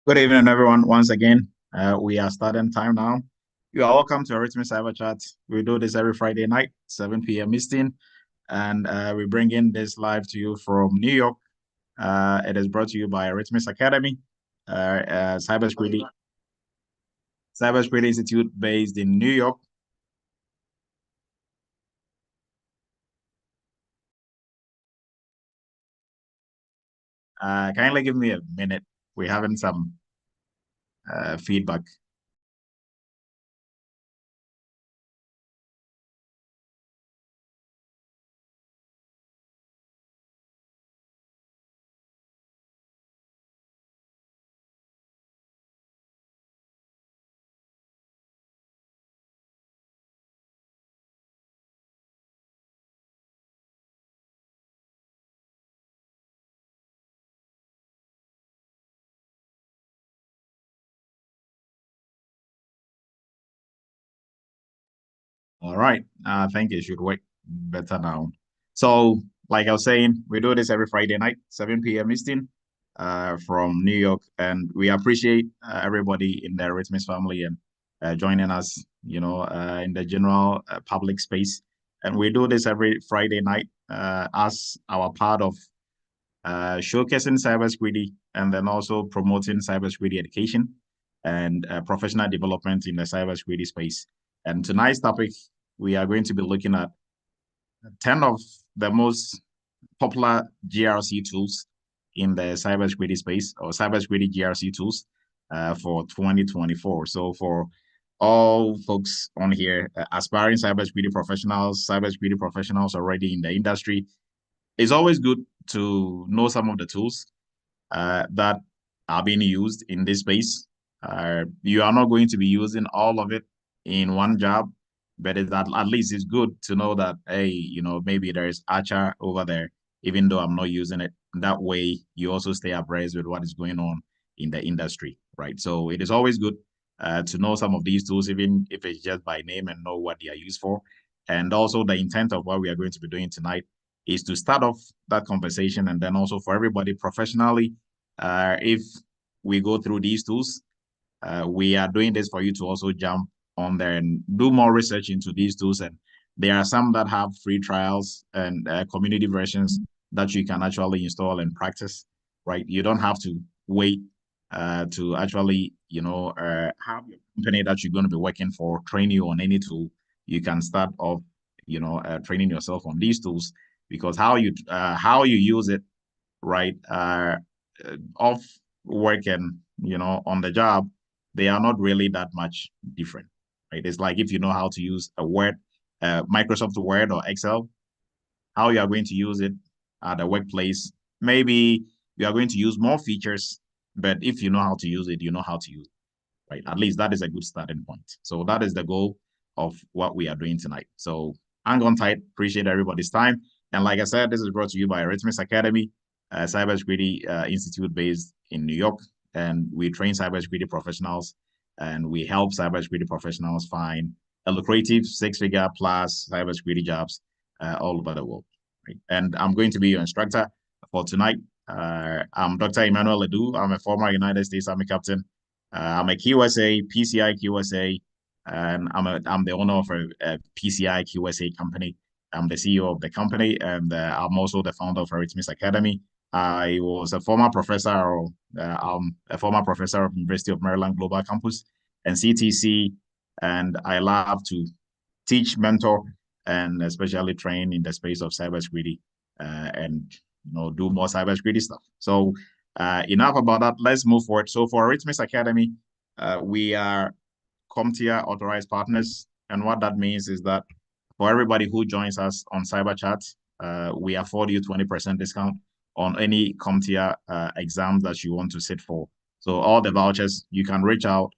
Good evening, everyone. Once again, we are starting time now. You are welcome to Eretmis Cyber Chat. We do this every Friday night, 7 p.m. Eastern, and we bring in this live to you from New York. It is brought to you by Eretmis Academy, Cybersecurity Institute based in New York. Kindly give me a minute. We're having some feedback. All right. I think it should work better now. So, like I was saying, we do this every Friday night, 7 p.m. Eastern, from New York, and we appreciate everybody in the Eretmis family and joining us, in the general public space. And we do this every Friday night as our part of showcasing cybersecurity and then also promoting cybersecurity education and professional development in the cybersecurity space. And tonight's topic, we are going to be looking at 10 of the most popular GRC tools in the cybersecurity space, or cybersecurity GRC tools for 2024. So for all folks on here, aspiring cybersecurity professionals already in the industry, it's always good to know some of the tools that are being used in this space. You are not going to be using all of it in one job, but at least it's good to know that, hey, maybe there is Archer over there, even though I'm not using it. That way, you also stay abreast with what is going on in the industry, right? So it is always good to know some of these tools, even if it's just by name and know what they are used for. And also the intent of what we are going to be doing tonight is to start off that conversation and then also for everybody professionally, if we go through these tools, we are doing this for you to also jump on there and do more research into these tools. And there are some that have free trials and community versions that you can actually install and practice, right? You don't have to wait to actually, have your company that you're going to be working for train you on any tool. You can start off, training yourself on these tools because how you use it, right, off work and on the job, they are not really that much different, right? It's like if you know how to use a Word, Microsoft Word or Excel, how you are going to use it at the workplace. Maybe you are going to use more features, but if you know how to use it, you know how to use it, right? At least that is a good starting point. So that is the goal of what we are doing tonight. So hang on tight. Appreciate everybody's time. And like I said, this is brought to you by Eretmis Academy, Cybersecurity Institute based in New York. And we train cybersecurity professionals and we help cybersecurity professionals find a lucrative six-figure plus cybersecurity jobs all over the world. Right? And I'm going to be your instructor for tonight. I'm Dr. Emmanuel Ledoux. I'm a former United States Army captain. I'm a QSA, PCI QSA, and I'm the owner of a PCI QSA company. I'm the CEO of the company, and I'm also the founder of Eretmis Academy. I was a former professor, of University of Maryland Global Campus and CTC, and I love to teach, mentor, and especially train in the space of cybersecurity, and do more cybersecurity stuff. So enough about that. Let's move forward. So for Eretmis Academy, we are CompTIA authorized partners, and what that means is that for everybody who joins us on Cyber Chat, we afford you 20% discount on any CompTIA exams that you want to sit for. So all the vouchers, you can reach out,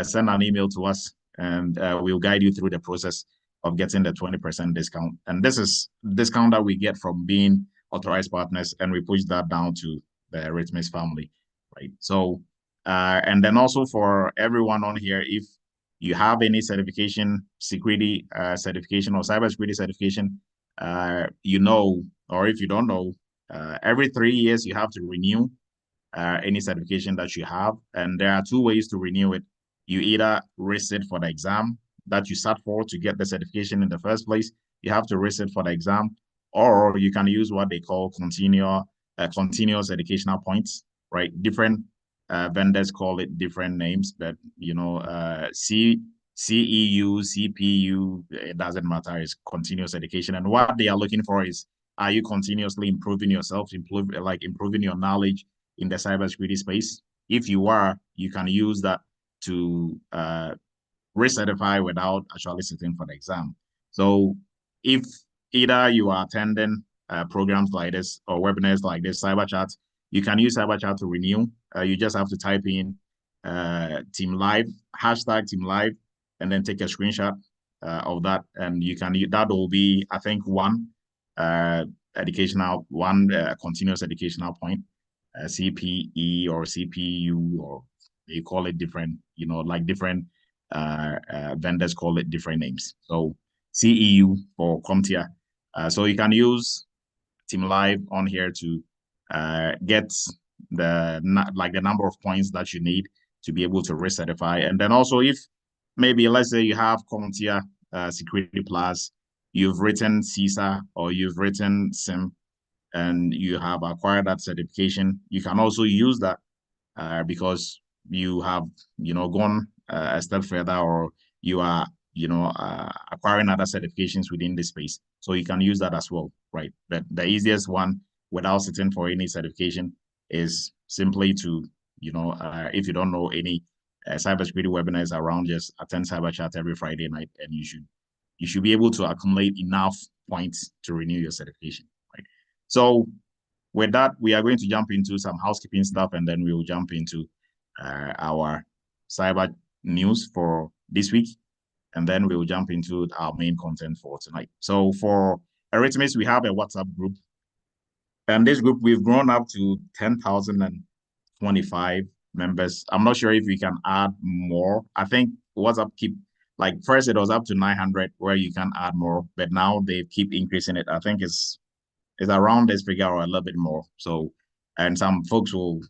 send an email to us, and we'll guide you through the process of getting the 20% discount. And this is discount that we get from being authorized partners, and we push that down to the Eretmis family, right? So, and then also for everyone on here, if you have any certification, security certification or cybersecurity certification, or if you don't know, every 3 years you have to renew any certification that you have. And there are two ways to renew it. You either resit for the exam that you sat for to get the certification in the first place. You have to resit for the exam, or you can use what they call continuous educational points, right? Different vendors call it different names, but CEU, CPU, it doesn't matter. It's continuous education, and what they are looking for is, are you continuously improving yourself, improving your knowledge in the cybersecurity space? If you are, you can use that to recertify without actually sitting for the exam. So if either you are attending programs like this or webinars like this, Cyber Chat, you can use Cyber Chat to renew. You just have to type in Team Live, hashtag Team Live, and then take a screenshot of that. And that will be, I think, one continuous educational point, CPE or CPU, or you call it different, different vendors call it different names. So CEU for CompTIA. So you can use Team Live on here to get the number of points that you need to be able to recertify. And then also, if maybe let's say you have CompTIA Security Plus, you've written CISA or you've written SIM, and you have acquired that certification, you can also use that because you have gone a step further, or you are acquiring other certifications within this space. So you can use that as well, right? But the easiest one without sitting for any certification is simply to, if you don't know any cybersecurity webinars around, just attend Cyber Chat every Friday night, and you should be able to accumulate enough points to renew your certification, right? So with that, we are going to jump into some housekeeping stuff, and then we will jump into our cyber news for this week, and then we will jump into our main content for tonight. So for Eretmis, we have a WhatsApp group, and this group, we've grown up to 10,025 members. I'm not sure if we can add more. I think WhatsApp first it was up to 900 where you can add more, but now they keep increasing it. I think it's around this figure or a little bit more. So, and some folks will,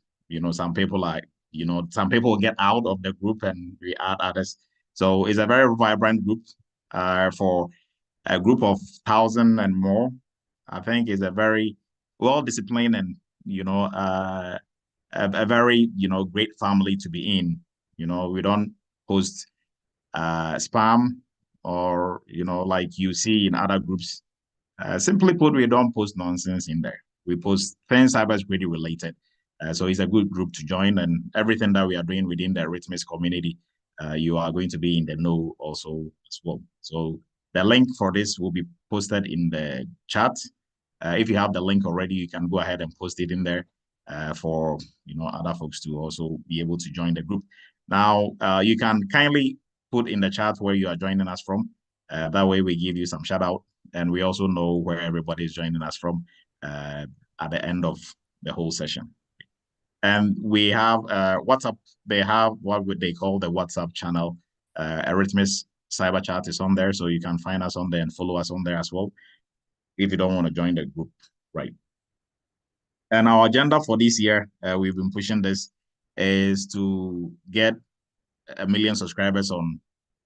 some people some people get out of the group and we add others. So it's a very vibrant group for a group of 1,000 and more. I think it's a very well-disciplined and, a very, great family to be in. We don't post spam or, like you see in other groups. Simply put, we don't post nonsense in there. We post things cybersecurity related. So it's a good group to join, and everything that we are doing within the Eretmis community, you are going to be in the know also as well. So the link for this will be posted in the chat. If you have the link already, you can go ahead and post it in there for other folks to also be able to join the group. Now, you can kindly put in the chat where you are joining us from. That way we give you some shout out, and we also know where everybody is joining us from at the end of the whole session. And we have WhatsApp. They have what would they call the WhatsApp channel. Eretmis Cyber Chat is on there, so you can find us on there and follow us on there as well if you don't want to join the group, right? And our agenda for this year, we've been pushing this, is to get 1 million subscribers on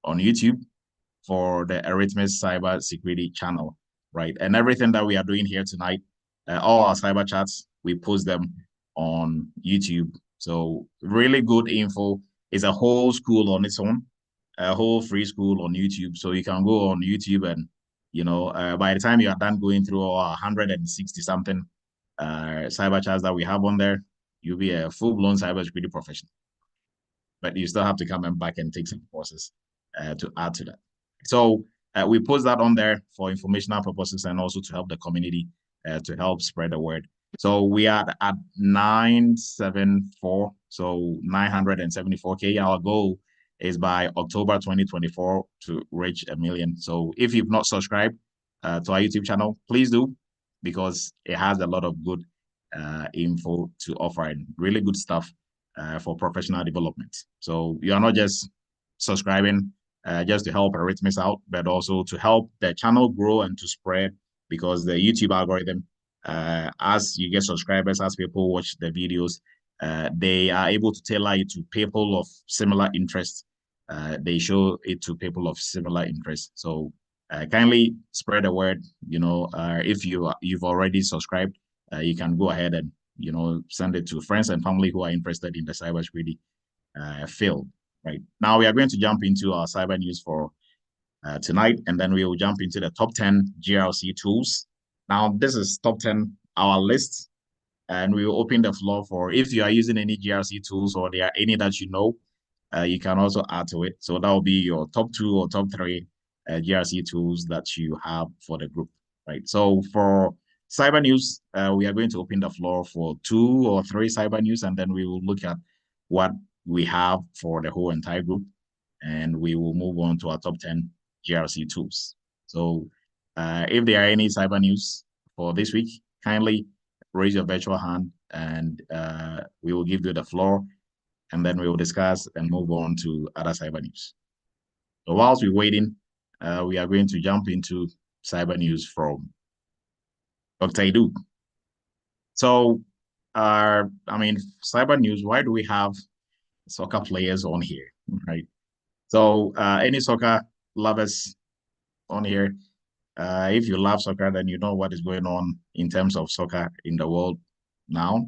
YouTube for the Eretmis Cyber Security channel, right? And everything that we are doing here tonight, all our cyber chats, we post them on YouTube. So really good info. It's a whole school on its own, a whole free school on YouTube. So you can go on YouTube and, by the time you are done going through our 160 something cyber chats that we have on there, you'll be a full-blown cybersecurity professional. But you still have to come back and take some courses to add to that. So we post that on there for informational purposes and also to help the community to help spread the word. So we are at 974, so 974K. Our goal is by October 2024 to reach 1 million. So if you've not subscribed to our YouTube channel, please do, because it has a lot of good info to offer and really good stuff for professional development. So you are not just subscribing just to help Eretmis out, but also to help the channel grow and to spread, because the YouTube algorithm, as you get subscribers, as people watch the videos, they are able to tailor it to people of similar interest. They show it to people of similar interest. So kindly spread the word. If you've already subscribed, you can go ahead and send it to friends and family who are interested in the cybersecurity field. Right now, we are going to jump into our cyber news for tonight, and then we will jump into the top 10 GRC tools. Now, this is top 10 our list, and we will open the floor for if you are using any GRC tools or there are any that you can also add to it. So that will be your top 2 or top 3 GRC tools that you have for the group, right? So for cyber news, we are going to open the floor for 2 or 3 cyber news, and then we will look at what we have for the whole entire group, and we will move on to our top 10 GRC tools. So if there are any cyber news for this week, kindly raise your virtual hand, and we will give you the floor, and then we will discuss and move on to other cyber news. So whilst we're waiting, we are going to jump into cyber news from Dr. Edu. So, cyber news, why do we have soccer players on here, right? So any soccer lovers on here, if you love soccer, then you know what is going on in terms of soccer in the world now.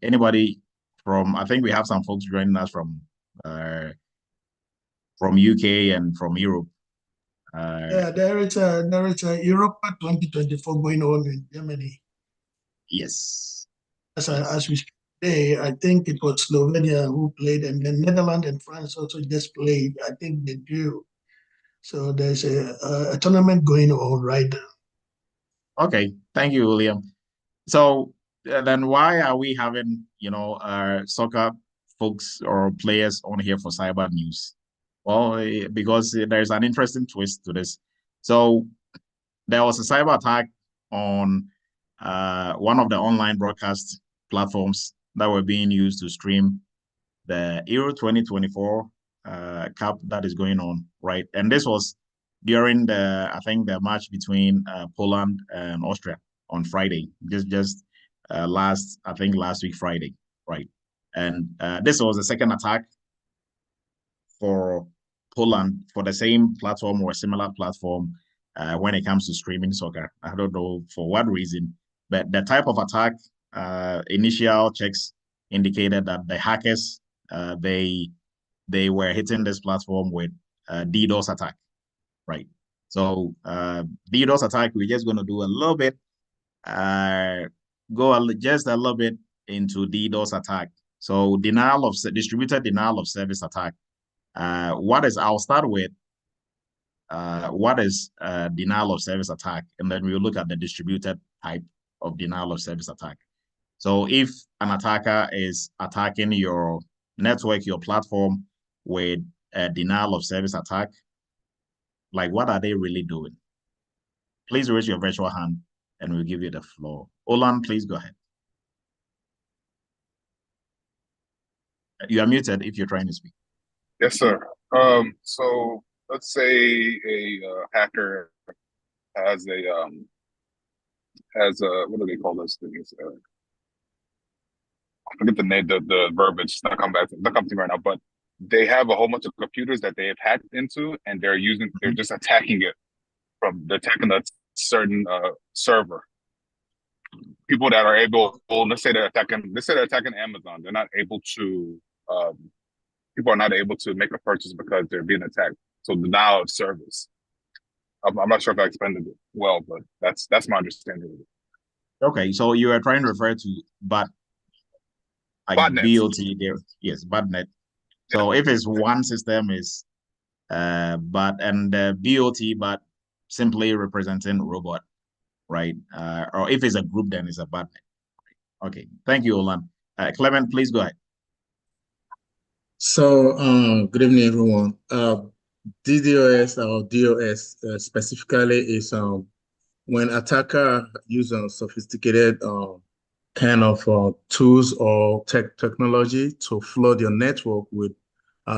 Anybody I think we have some folks joining us from UK and from Europe. Yeah, there is a Europa 2024 going on in Germany. Yes. As we speak today, I think it was Slovenia who played, and then Netherlands and France also just played. I think they drew. So there's a tournament going on right now. Okay, thank you, William. So then why are we having, soccer folks or players on here for cyber news? Well, because there's an interesting twist to this. So there was a cyber attack on one of the online broadcast platforms that were being used to stream the Euro 2024 Cup that is going on, right? And this was during I think the match between Poland and Austria on Friday, just last week Friday, right? And this was the second attack for Poland for the same platform or a similar platform when it comes to streaming soccer. I don't know for what reason, but the type of attack, initial checks indicated that the hackers, they were hitting this platform with DDoS attack, right? So DDoS attack, we're just going to do a little bit, just a little bit into DDoS attack. So distributed denial of service attack. I'll start with what is denial of service attack, and then we'll look at the distributed type of denial of service attack. So if an attacker is attacking your network, your platform with a denial of service attack, like what are they really doing? Please raise your virtual hand and we'll give you the floor. Olan, please go ahead. You are muted if you're trying to speak. Yes, sir. So let's say a hacker has what do they call those things? I forget the name, the verbiage. It's not coming to me right now, but they have a whole bunch of computers that they have hacked into, and they're just attacking it they're attacking a certain server. People that are able, let's say they're attacking Amazon. They're not able to. People are not able to make a purchase because they're being attacked. So denial of service. I'm not sure if I explained it well, but that's my understanding of it. Okay, so you are trying to refer to botnet there. Yes, botnet. So if it's one system is bot and bot, but simply representing robot, right? Or if it's a group, then it's a botnet. Okay, thank you, Olan. Clement, please go ahead. So, good evening, everyone. DDoS or DOS specifically is when attacker use sophisticated kind of tools or technology to flood your network with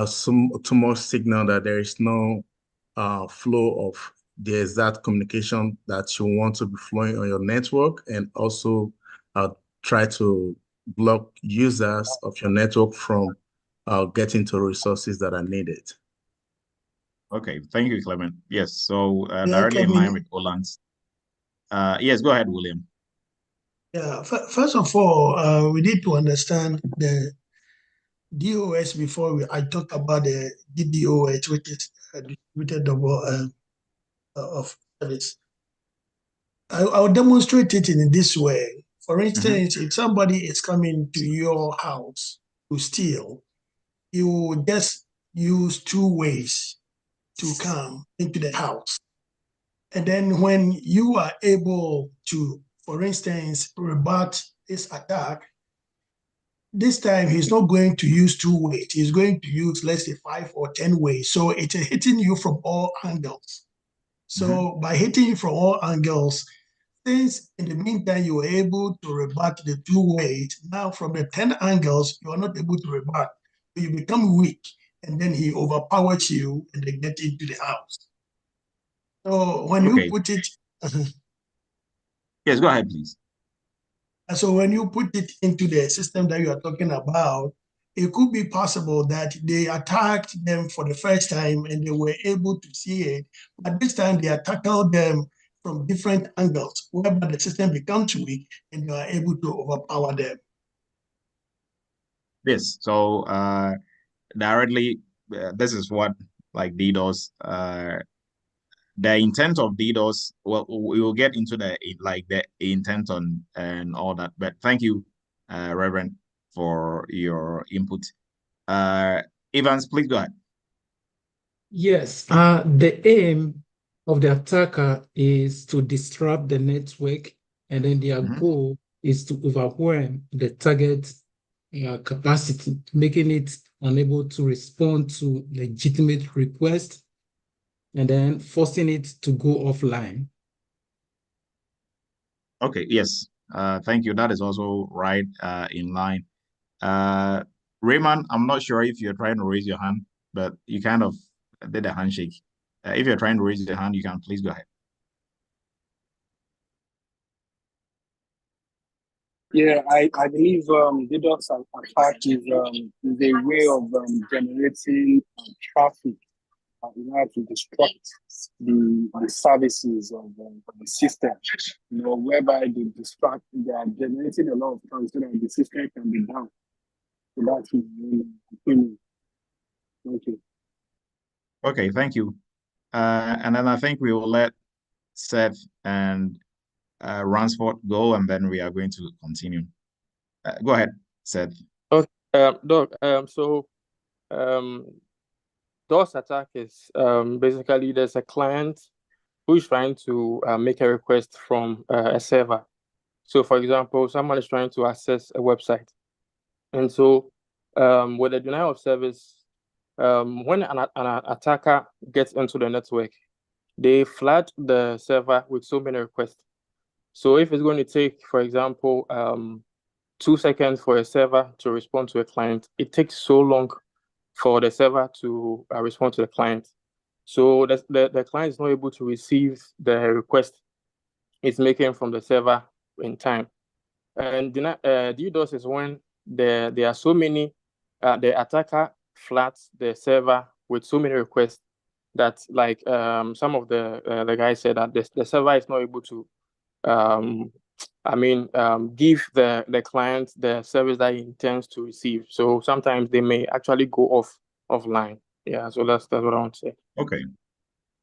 too much signal that there is no flow of the exact communication that you want to be flowing on your network, and also try to block users of your network from getting to resources that are needed. Okay, thank you, Clement. Yes, so Yeah, directly in Kevin. line with Oland's. Yes, go ahead, William. Yeah, first of all, we need to understand the DOS before I talk about the DDoS, which is distributed double of service. I'll demonstrate it in this way. For instance, if somebody is coming to your house to steal, you will just use two ways to come into the house. And then when you are able to, for instance, rebut this attack, this time he's not going to use two ways. He's going to use, let's say, 5 or 10 ways. So it's hitting you from all angles. So by hitting you from all angles, since in the meantime you were able to rebut the two ways, now from the 10 angles, you are not able to rebut. You become weak, and then he overpowers you and then get into the house. So when you put it, yes, go ahead, please. So when you put it into the system that you are talking about, it could be possible that they attacked them for the first time and they were able to see it, but this time they tackled them from different angles, whereby the system becomes weak and you are able to overpower them. Yes, so directly, this is what like DDoS, the intent of DDoS, well, we will get into the intent on and all that, but thank you, Reverend, for your input. Evans, please go ahead. Yes, the aim of the attacker is to disrupt the network, and then their goal is to overwhelm the target capacity, making it unable to respond to legitimate requests, and then forcing it to go offline. Okay, yes. Thank you. That is also right in line. Raymond, I'm not sure if you're trying to raise your hand, but you kind of did a handshake. If you're trying to raise your hand, you can please go ahead. Yeah, I believe DDoS attack is a way of generating traffic in order to disrupt the services of the system, whereby they are generating a lot of traffic so that the system can be down. So that's my opinion. Thank you. Okay, thank you. And then I think we will let Seth and Ransford go, and then we are going to continue. Go ahead, Seth. Okay, Doc, DOS attack is basically there's a client who is trying to make a request from a server. So, for example, someone is trying to access a website. And so with the denial of service, when an attacker gets into the network, they flood the server with so many requests. So if it's going to take, for example, 2 seconds for a server to respond to a client, it takes so long for the server to respond to the client. So the client is not able to receive the request it's making from the server in time. And DDoS is when there are so many, the attacker floods the server with so many requests that, like some of the guys said, that the server is not able to give the client the service that he intends to receive. So sometimes they may actually go offline. Yeah, so that's what I want to say. Okay.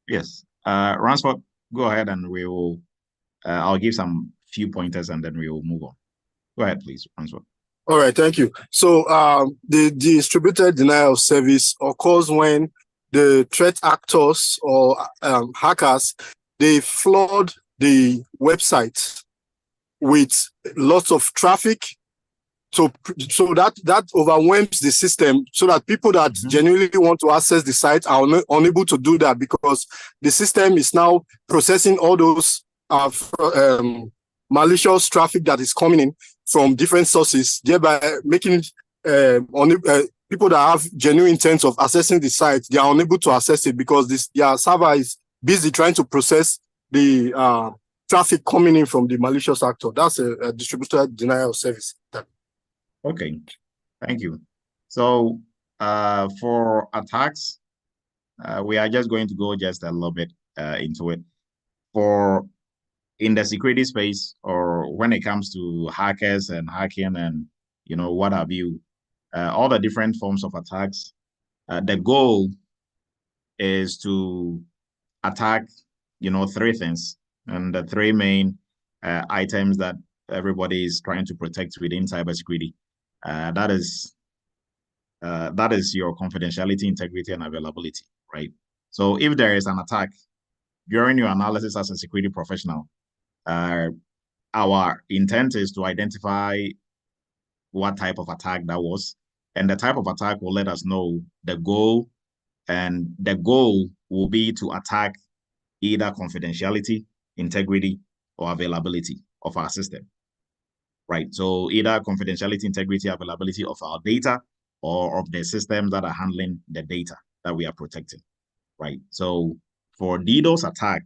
Yes. Ransford, go ahead and we will I'll give some few pointers and then we will move on. Go ahead, please, Ransford. All right, thank you. So the distributed denial of service occurs when the threat actors or hackers, they flood the website with lots of traffic, so that overwhelms the system, so that people that genuinely want to access the site are unable to do that, because the system is now processing all those malicious traffic that is coming in from different sources, thereby making people that have genuine intent of accessing the site, they are unable to access it because their server is busy trying to process the traffic coming in from the malicious actor. That's a distributed denial of service. Okay, thank you. So for attacks, we are just going to go just a little bit into it. For in the security space, or when it comes to hackers and hacking and what have you, all the different forms of attacks, the goal is to attack, three things, and the three main items that everybody is trying to protect within cybersecurity. That is your confidentiality, integrity, and availability, right? So if there is an attack, during your analysis as a security professional, our intent is to identify what type of attack that was, and the type of attack will let us know the goal, and the goal will be to attack either confidentiality, integrity, or availability of our system, right? So either confidentiality, integrity, availability of our data, or of the systems that are handling the data that we are protecting, right? So for DDoS attack,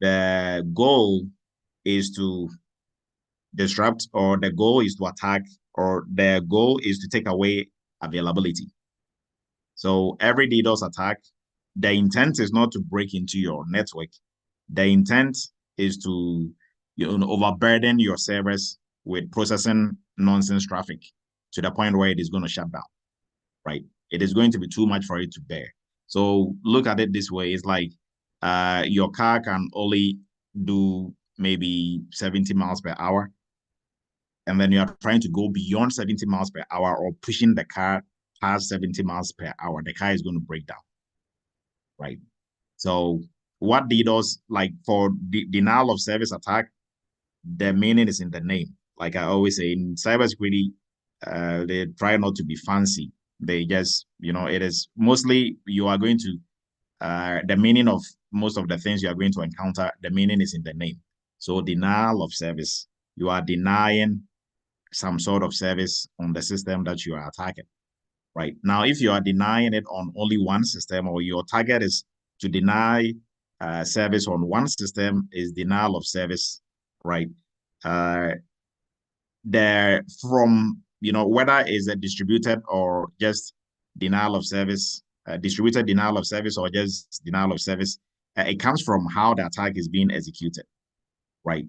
the goal is to disrupt, or the goal is to attack, or the goal is to take away availability. So every DDoS attack, the intent is not to break into your network. The intent is to overburden your servers with processing nonsense traffic to the point where it is going to shut down, right? It is going to be too much for it to bear. So look at it this way. It's like your car can only do maybe 70 miles per hour. And then you are trying to go beyond 70 miles per hour, or pushing the car past 70 miles per hour. The car is going to break down, right? So what DDoS, like for denial of service attack, the meaning is in the name. Like I always say, in cybersecurity, they try not to be fancy. They just, it is mostly you are going to, the meaning of most of the things you are going to encounter, the meaning is in the name. So denial of service, you are denying some sort of service on the system that you are attacking, right? Now, if you are denying it on only one system, or your target is to deny service on one system, is denial of service, right? There from, whether it's a distributed or just denial of service, distributed denial of service, or just denial of service, it comes from how the attack is being executed, right?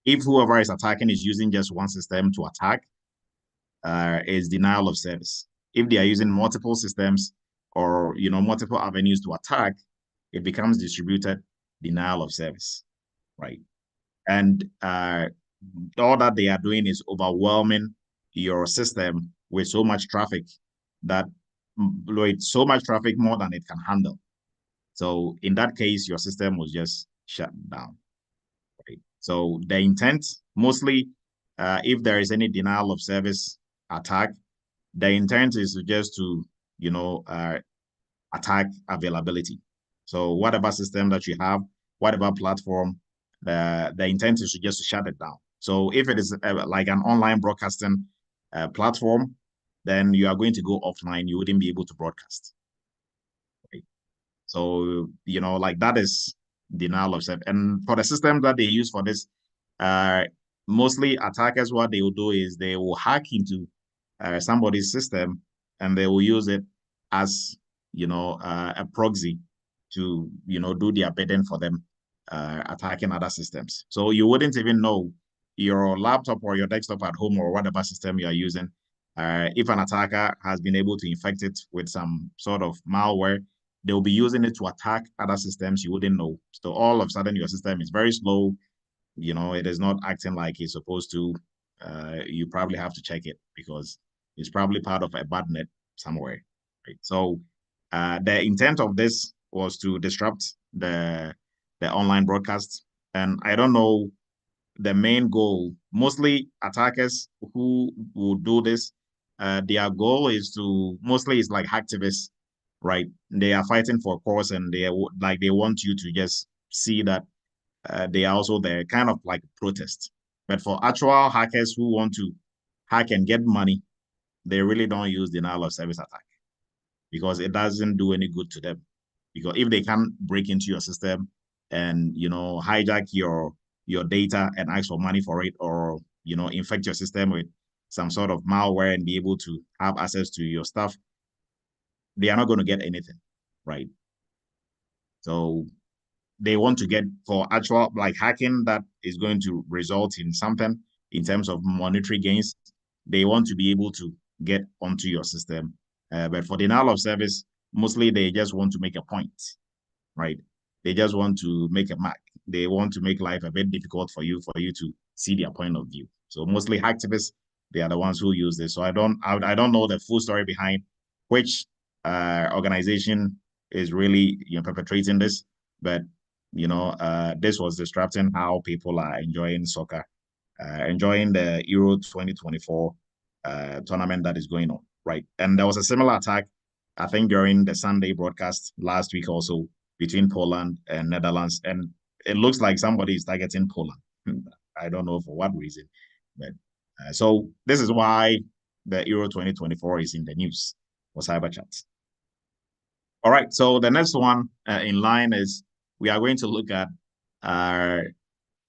If whoever is attacking is using just one system to attack, is denial of service. If they are using multiple systems, or multiple avenues to attack, it becomes distributed denial of service, right? And all that they are doing is overwhelming your system with so much traffic that with so much traffic, more than it can handle. So in that case, your system was just shut down. Right? So the intent, mostly, if there is any denial of service attack, the intent is just to, attack availability. So whatever system that you have, whatever platform, the intent is just to shut it down. So if it is like an online broadcasting platform, then you are going to go offline. You wouldn't be able to broadcast. Right? So, like that is denial of service. And for the system that they use for this, mostly attackers, what they will do is they will hack into somebody's system, and they will use it as, a proxy to, do their bidding for them, attacking other systems. So you wouldn't even know your laptop or your desktop at home, or whatever system you are using. If an attacker has been able to infect it with some sort of malware, they'll be using it to attack other systems you wouldn't know. So all of a sudden, your system is very slow. It is not acting like it's supposed to. You probably have to check it, because it's probably part of a bad net somewhere. Right? So the intent of this was to disrupt the online broadcast. And I don't know the main goal. Mostly attackers who will do this, their goal is to, mostly it's like hacktivists, right? They are fighting for a cause, and they want you to just see that they are also there, kind of like protest. But for actual hackers who want to hack and get money, they really don't use denial of service attack, because it doesn't do any good to them. Because if they can break into your system and hijack your data and ask for money for it, or infect your system with some sort of malware and be able to have access to your stuff, they are not going to get anything, right? So they want to get for actual like hacking that is going to result in something in terms of monetary gains. They want to be able to get onto your system. But for denial of service, mostly they just want to make a point, right? They just want to make a mark. They want to make life a bit difficult for you to see their point of view. So mostly hacktivists, they are the ones who use this. So I don't know the full story behind which organization is really perpetrating this, but this was disrupting how people are enjoying soccer, enjoying the Euro 2024 tournament that is going on, right? And there was a similar attack, I think, during the Sunday broadcast last week also between Poland and Netherlands, and it looks like somebody is targeting Poland. I don't know for what reason, but so this is why the Euro 2024 is in the news for Cyber Chat. All right, so the next one in line is we are going to look at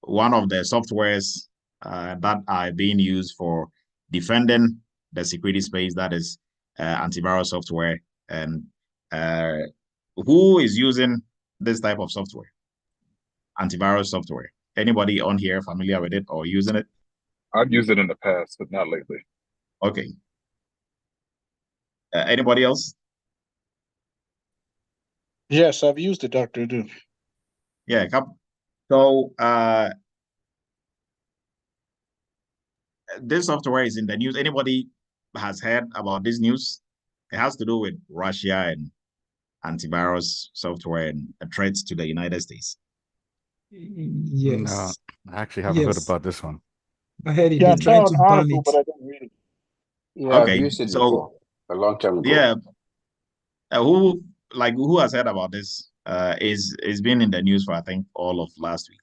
one of the softwares that are being used for defending the security space, that is antivirus software. And who is using this type of software? Antivirus software. Anybody on here familiar with it or using it? I've used it in the past, but not lately. Okay. Anybody else? Yes, I've used it, Dr. Du. Yeah. So this software is in the news. Anybody has heard about this news? It has to do with Russia and antivirus software and threats to the United States. Yes. No, I actually haven't heard about this one. I heard it. Yeah, I They saw tried an to ban article, it. but I didn't read it. Yeah, Okay, I've used it so before, a long time ago. yeah, who has heard about this? Is been in the news for I think all of last week.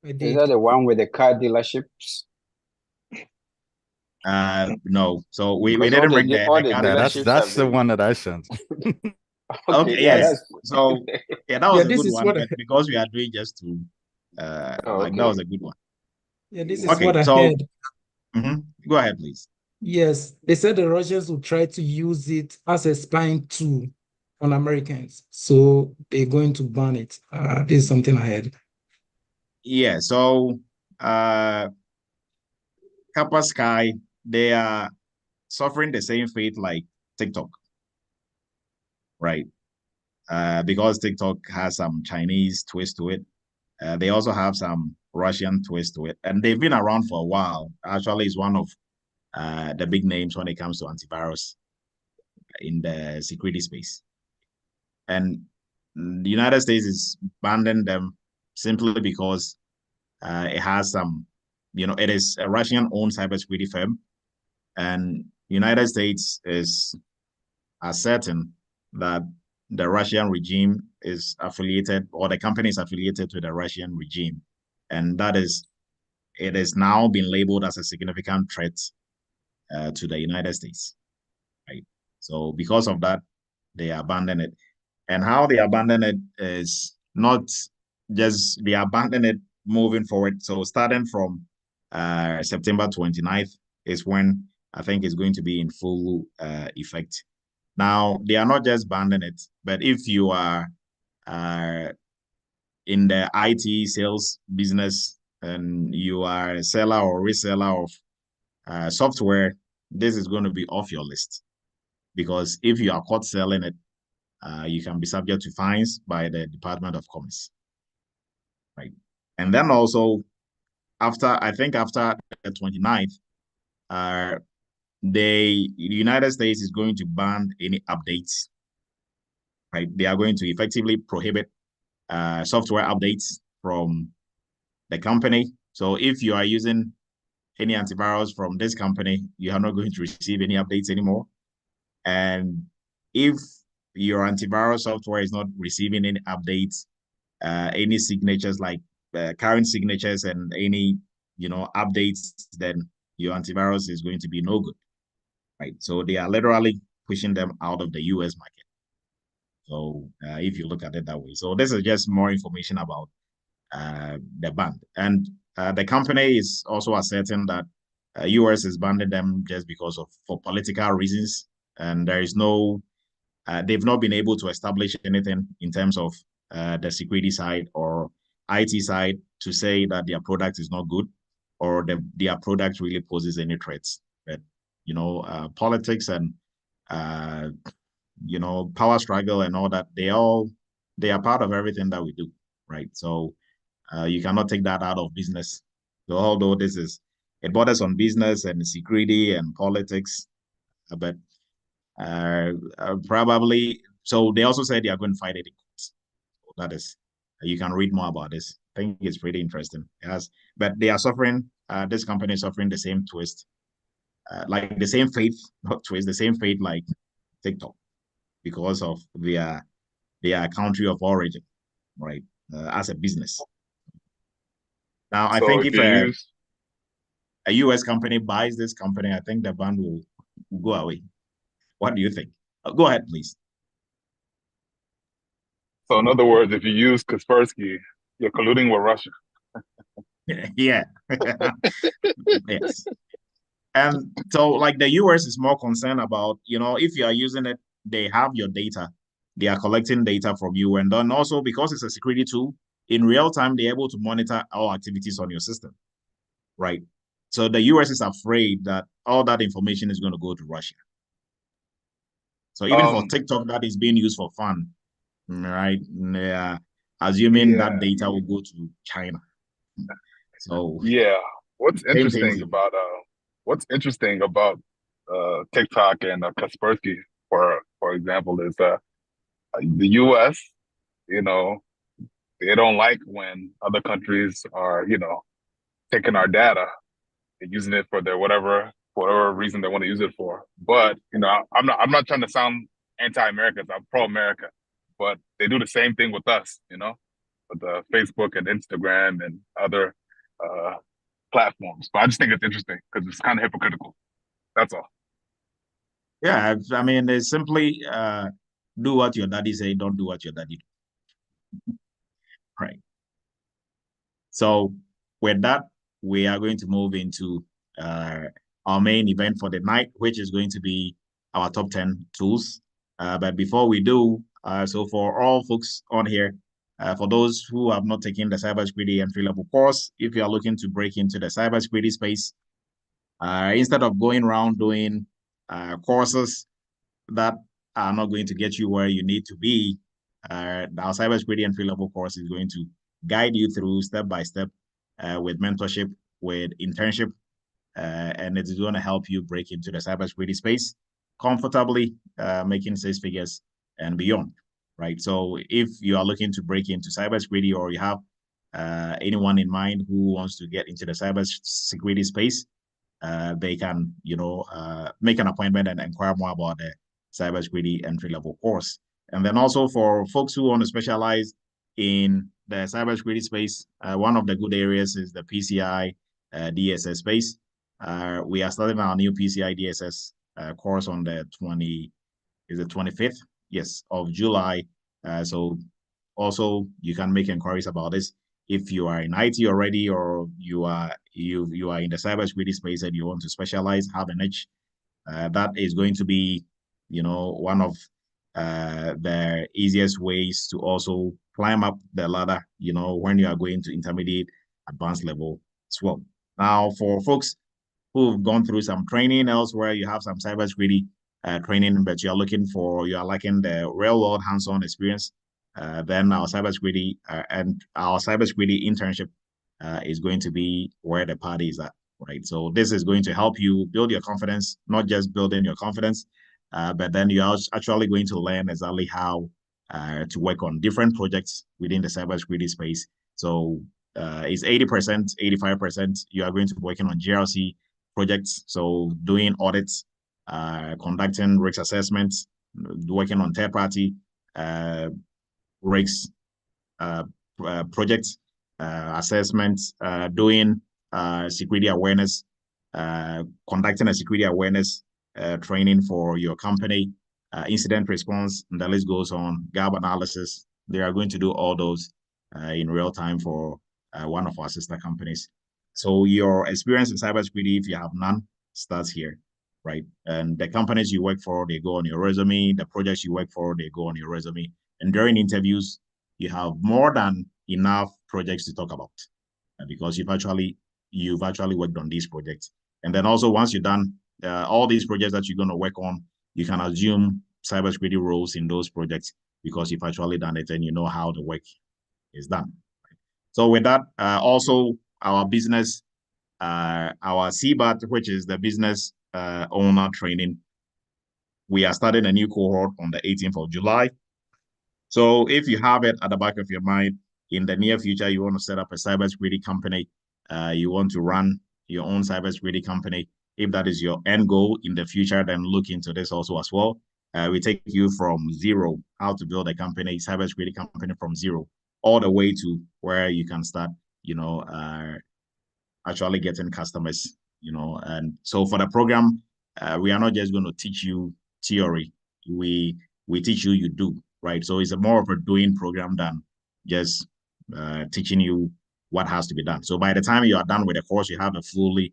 I Is did. that the one with the car dealerships? No. So we Because didn't bring all the the card. dealerships That's have the been- one that I sent. Okay, yeah, yes. So yeah, that was a this good is one, what but because we are doing just to that was a good one. Yeah, this is Okay, what I so heard. Go ahead, please. Yes, they said the Russians will try to use it as a spying tool on Americans. So they're going to ban it. This is something I heard. Yeah, so Kaspersky, they are suffering the same fate like TikTok, right? Because TikTok has some Chinese twist to it. They also have some Russian twist to it, and they've been around for a while. Actually, it's one of the big names when it comes to antivirus in the security space. And the United States is banning them simply because it has some, it is a Russian-owned cybersecurity firm, and United States is asserting that the Russian regime is affiliated, or the company is affiliated to the Russian regime, and it has now been labeled as a significant threat to the United States, right? So because of that, they abandon it. And how they abandon it is not just they abandon it moving forward. So starting from September 29th is when I think it's going to be in full effect. Now, they are not just banning it, but if you are in the IT sales business and you are a seller or reseller of software, this is going to be off your list. Because if you are caught selling it, you can be subject to fines by the Department of Commerce, right? And then also, after the 29th, the United States is going to ban any updates, right? They are going to effectively prohibit software updates from the company. So if you are using any antivirus from this company, you are not going to receive any updates anymore. And if your antivirus software is not receiving any updates, any signatures like current signatures and any updates, then your antivirus is going to be no good, right? So they are literally pushing them out of the US market. So if you look at it that way, so this is just more information about the ban. And the company is also asserting that US is banning them just because of for political reasons, and there is no, they've not been able to establish anything in terms of the security side or IT side to say that their product is not good or their product really poses any threats. But politics and power struggle and all that, they are part of everything that we do, right? So you cannot take that out of business. So although it borders on business and security and politics, but probably, so they also said they are going to fight it in courts. So that is, you can read more about this. I think it's pretty interesting. Yes, but they are suffering, this company is suffering the same twist, like the same fate, not twist, the same fate like TikTok because of their country of origin, right? As a business. Now, I think if a US company buys this company, I think the ban will go away. What do you think? Go ahead, please. So in other words, if you use Kaspersky, you're colluding with Russia. Yeah. Yes. And so like the US is more concerned about, if you are using it, they have your data. They are collecting data from you. And then also because it's a security tool, in real time, they're able to monitor all activities on your system, right? So the US is afraid that all that information is going to go to Russia. So even for TikTok that is being used for fun, right? Yeah, assuming that data will go to China. So yeah, what's interesting about TikTok and Kaspersky, for example, is the US, they don't like when other countries are, taking our data and using it for their whatever reason they want to use it for. But I'm not trying to sound anti-American. I'm pro-America, but they do the same thing with us, with Facebook and Instagram and other platforms. But I just think it's interesting because it's kind of hypocritical. That's all. Yeah, I mean, they simply do what your daddy say, don't do what your daddy do. Right. So with that, we are going to move into our main event for the night, which is going to be our top 10 tools. But before we do, so for all folks on here, for those who have not taken the cybersecurity entry-level course, if you are looking to break into the cybersecurity space, instead of going around doing courses that are not going to get you where you need to be, our cybersecurity entry-level course is going to guide you through step-by-step with mentorship, with internship, and it's going to help you break into the cybersecurity space comfortably, making 6 figures and beyond, right? So if you are looking to break into cybersecurity or you have anyone in mind who wants to get into the cybersecurity space, they can, make an appointment and inquire more about the cybersecurity entry-level course. And then also for folks who want to specialize in the cybersecurity space, one of the good areas is the PCI DSS space. We are starting our new PCI DSS course on the 25th? Yes, of July. So also you can make inquiries about this. If you are in IT already, or you are in the cybersecurity space and you want to specialize, have an edge, that is going to be, one of the easiest ways to also climb up the ladder, when you are going to intermediate, advanced level as well. Now, for folks who've gone through some training elsewhere, you have some cybersecurity training, but you are lacking the real world hands-on experience, then our cybersecurity internship is going to be where the party is at, right? So this is going to help you build your confidence, not just building your confidence, but then you are actually going to learn exactly how to work on different projects within the cybersecurity space. So it's 80%, 85%. You are going to be working on GRC projects, so doing audits, conducting risk assessments, working on third-party risk projects, assessments, doing security awareness, conducting a security awareness training for your company, incident response, and the list goes on, gap analysis. They are going to do all those in real time for one of our sister companies. So your experience in cybersecurity, if you have none, starts here, right? And the companies you work for, they go on your resume. The projects you work for, they go on your resume. And during interviews, you have more than enough projects to talk about because you've actually worked on these projects. And then also once you're done, all these projects that you're going to work on, you can assume cybersecurity roles in those projects because you've actually done it and you know how the work is done. So with that, also our business, our CBAT, which is the business owner training, we are starting a new cohort on the 18th of July. So if you have it at the back of your mind, in the near future, you want to set up a cybersecurity company, you want to run your own cybersecurity company. If that is your end goal in the future, then look into this also as well. We take you from zero, how to build a company, cybersecurity company from zero, all the way to where you can start, actually getting customers, And so for the program, we are not just going to teach you theory. We teach you do, right? So it's more of a doing program than just teaching you what has to be done. So by the time you are done with the course, you have a fully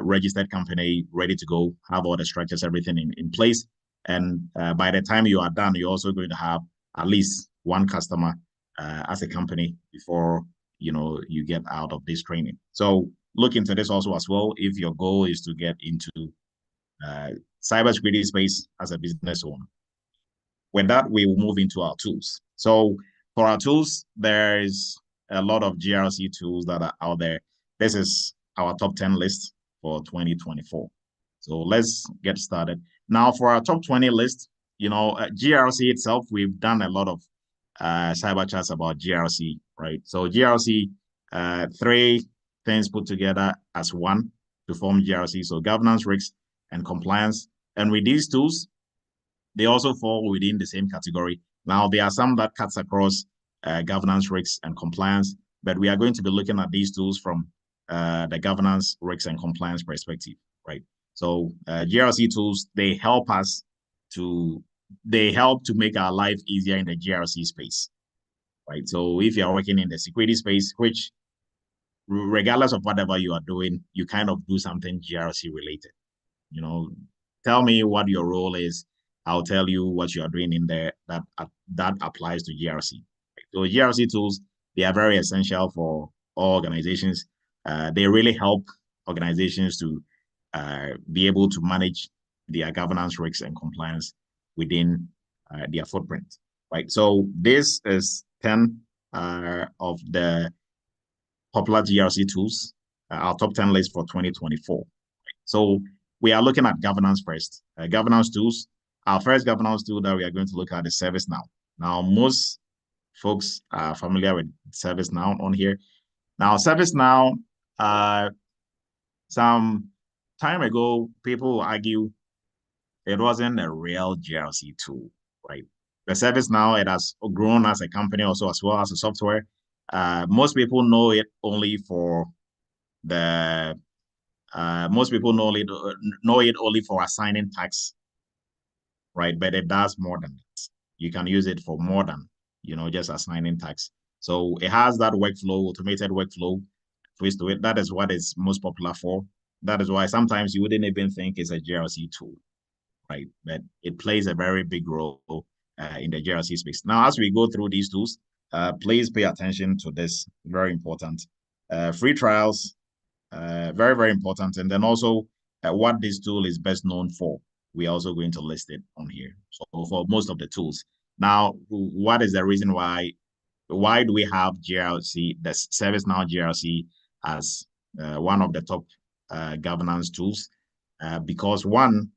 registered company ready to go, have all the structures, everything in place. And by the time you are done, you're also going to have at least one customer as a company before you get out of this training. So look into this also as well if your goal is to get into cybersecurity space as a business owner. With that, we will move into our tools. So for our tools, there's a lot of GRC tools that are out there. This is our top 10 list for 2024. So let's get started. Now for our top 20 list, GRC itself, we've done a lot of cyber chats about GRC, right? So GRC, three things put together as one to form GRC. So governance, risks, and compliance. And with these tools, they also fall within the same category. Now, there are some that cuts across governance, risks, and compliance, but we are going to be looking at these tools from the governance, risks, and compliance perspective, right? So GRC tools, they help to make our life easier in the GRC space, right? So if you're working in the security space, which regardless of whatever you are doing, you kind of do something GRC related. Tell me what your role is. I'll tell you what you are doing in there that applies to GRC. So GRC tools, they are very essential for all organizations. They really help organizations to be able to manage their governance, risks, and compliance within their footprint, right? So this is 10 of the popular GRC tools, our top 10 list for 2024. Right? So we are looking at governance first. Governance tools. Our first governance tool that we are going to look at is ServiceNow. Now, most folks are familiar with ServiceNow on here. Now, ServiceNow, some time ago, people argue it wasn't a real GRC tool, right? The ServiceNow, it has grown as a company also as well as a software. Most people know it only for most people know it only for assigning tax, right? But it does more than that. You can use it for more than, just assigning tax. So it has that workflow, automated workflow twist to it. That is what it's most popular for. That is why sometimes you wouldn't even think it's a GRC tool, right? But it plays a very big role in the GRC space. Now, as we go through these tools, please pay attention to this, very important. Free trials, very, very important. And then also what this tool is best known for. We're also going to list it on here. So for most of the tools. Now, what is the reason why do we have GRC, the ServiceNow GRC as one of the top governance tools? Because one,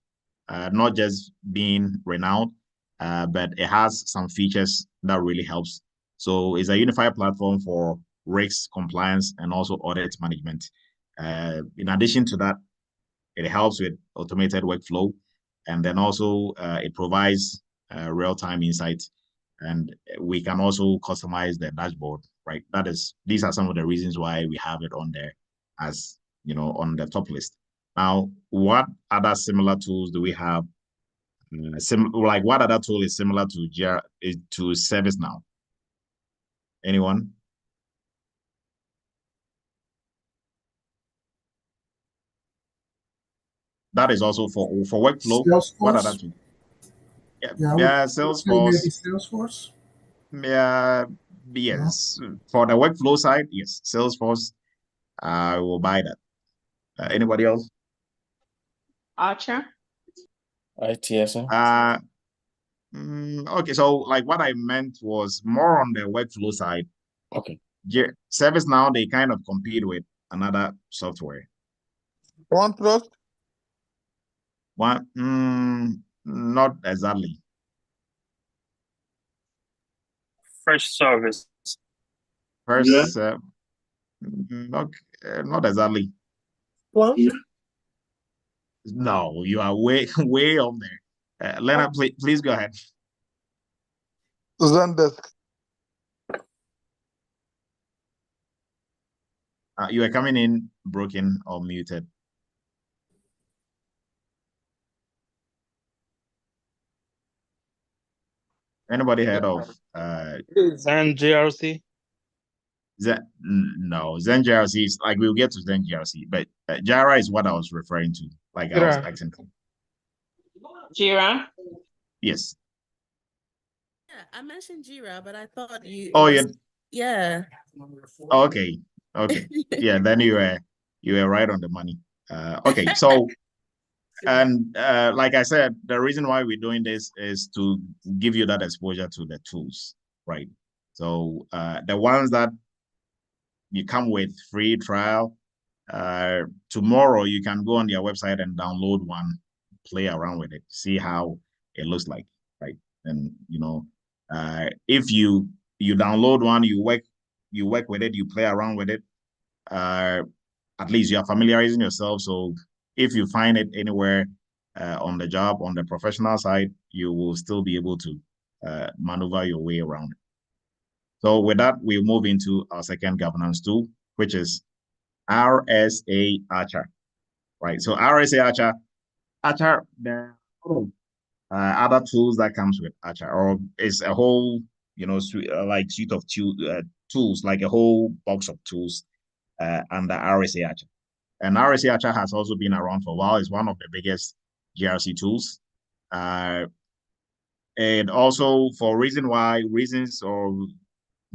not just being renowned, but it has some features that really helps. So it's a unified platform for risks, compliance, and also audit management. In addition to that, it helps with automated workflow, and then also it provides real-time insight, and we can also customize the dashboard, right? These are some of the reasons why we have it on there as, on the top list. Now, what other similar tools do we have? What other tool is similar to ServiceNow? Anyone? that is also for workflow. Salesforce? What are that two? Yeah, Salesforce. Salesforce. Yeah, yes. For the workflow side, yes, Salesforce. I will buy that. Anybody else? Archer. ITSM. Okay, so like what I meant was more on the workflow side. Okay. ServiceNow, they kind of compete with another software. OnePlus? Not exactly. Fresh service. First, not exactly. Well, no, you are way way up there. Leonard, please go ahead. Zendesk. You are coming in broken or muted. Anybody heard of Zen GRC? No, Zen GRC is like, we'll get to Zen GRC, but Jira is what I was referring to. Like I was asking. Jira. Yes. Yeah, I mentioned Jira, but I thought you. Oh, yeah. Okay. Yeah, then you were right on the money. Okay, so and like I said, the reason why we're doing this is to give you that exposure to the tools, right? So the ones that you come with free trial, tomorrow you can go on their website and download one, play around with it, see how it looks like, right? And if you download one, you work with it, you play around with it, at least you are familiarizing yourself. So if you find it anywhere on the job, on the professional side, you will still be able to maneuver your way around it. So with that, we'll move into our second governance tool, which is RSA Archer, right? So RSA Archer, there are other tools that comes with Archer, or it's a whole, suite of tools, like a whole box of tools under RSA Archer. And RSA Archer has also been around for a while. It's one of the biggest GRC tools. And also for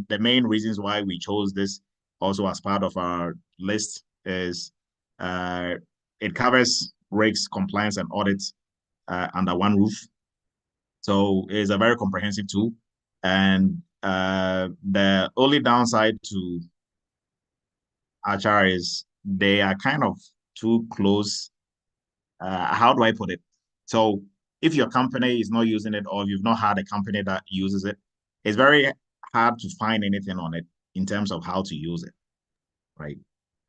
the main reasons why we chose this also as part of our list is it covers rigs, compliance, and audits under one roof. So it's a very comprehensive tool. And the only downside to Archer is they are kind of too close. How do I put it? So if your company is not using it, or you've not had a company that uses it, it's very hard to find anything on it in terms of how to use it, right?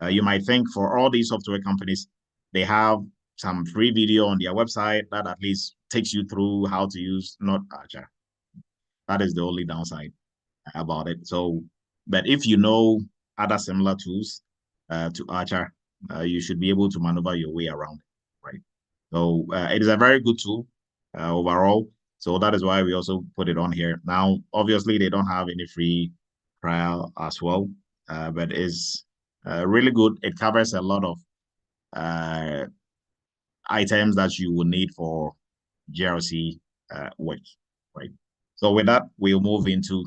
You might think for all these software companies, they have some free video on their website that at least takes you through how to use not Archer. That is the only downside about it. So, but if you know other similar tools to Archer, you should be able to maneuver your way around it, right? So it is a very good tool overall. So that is why we also put it on here. Now, obviously, they don't have any free trial as well, but it's really good. It covers a lot of items that you will need for GRC work, right? So with that, we'll move into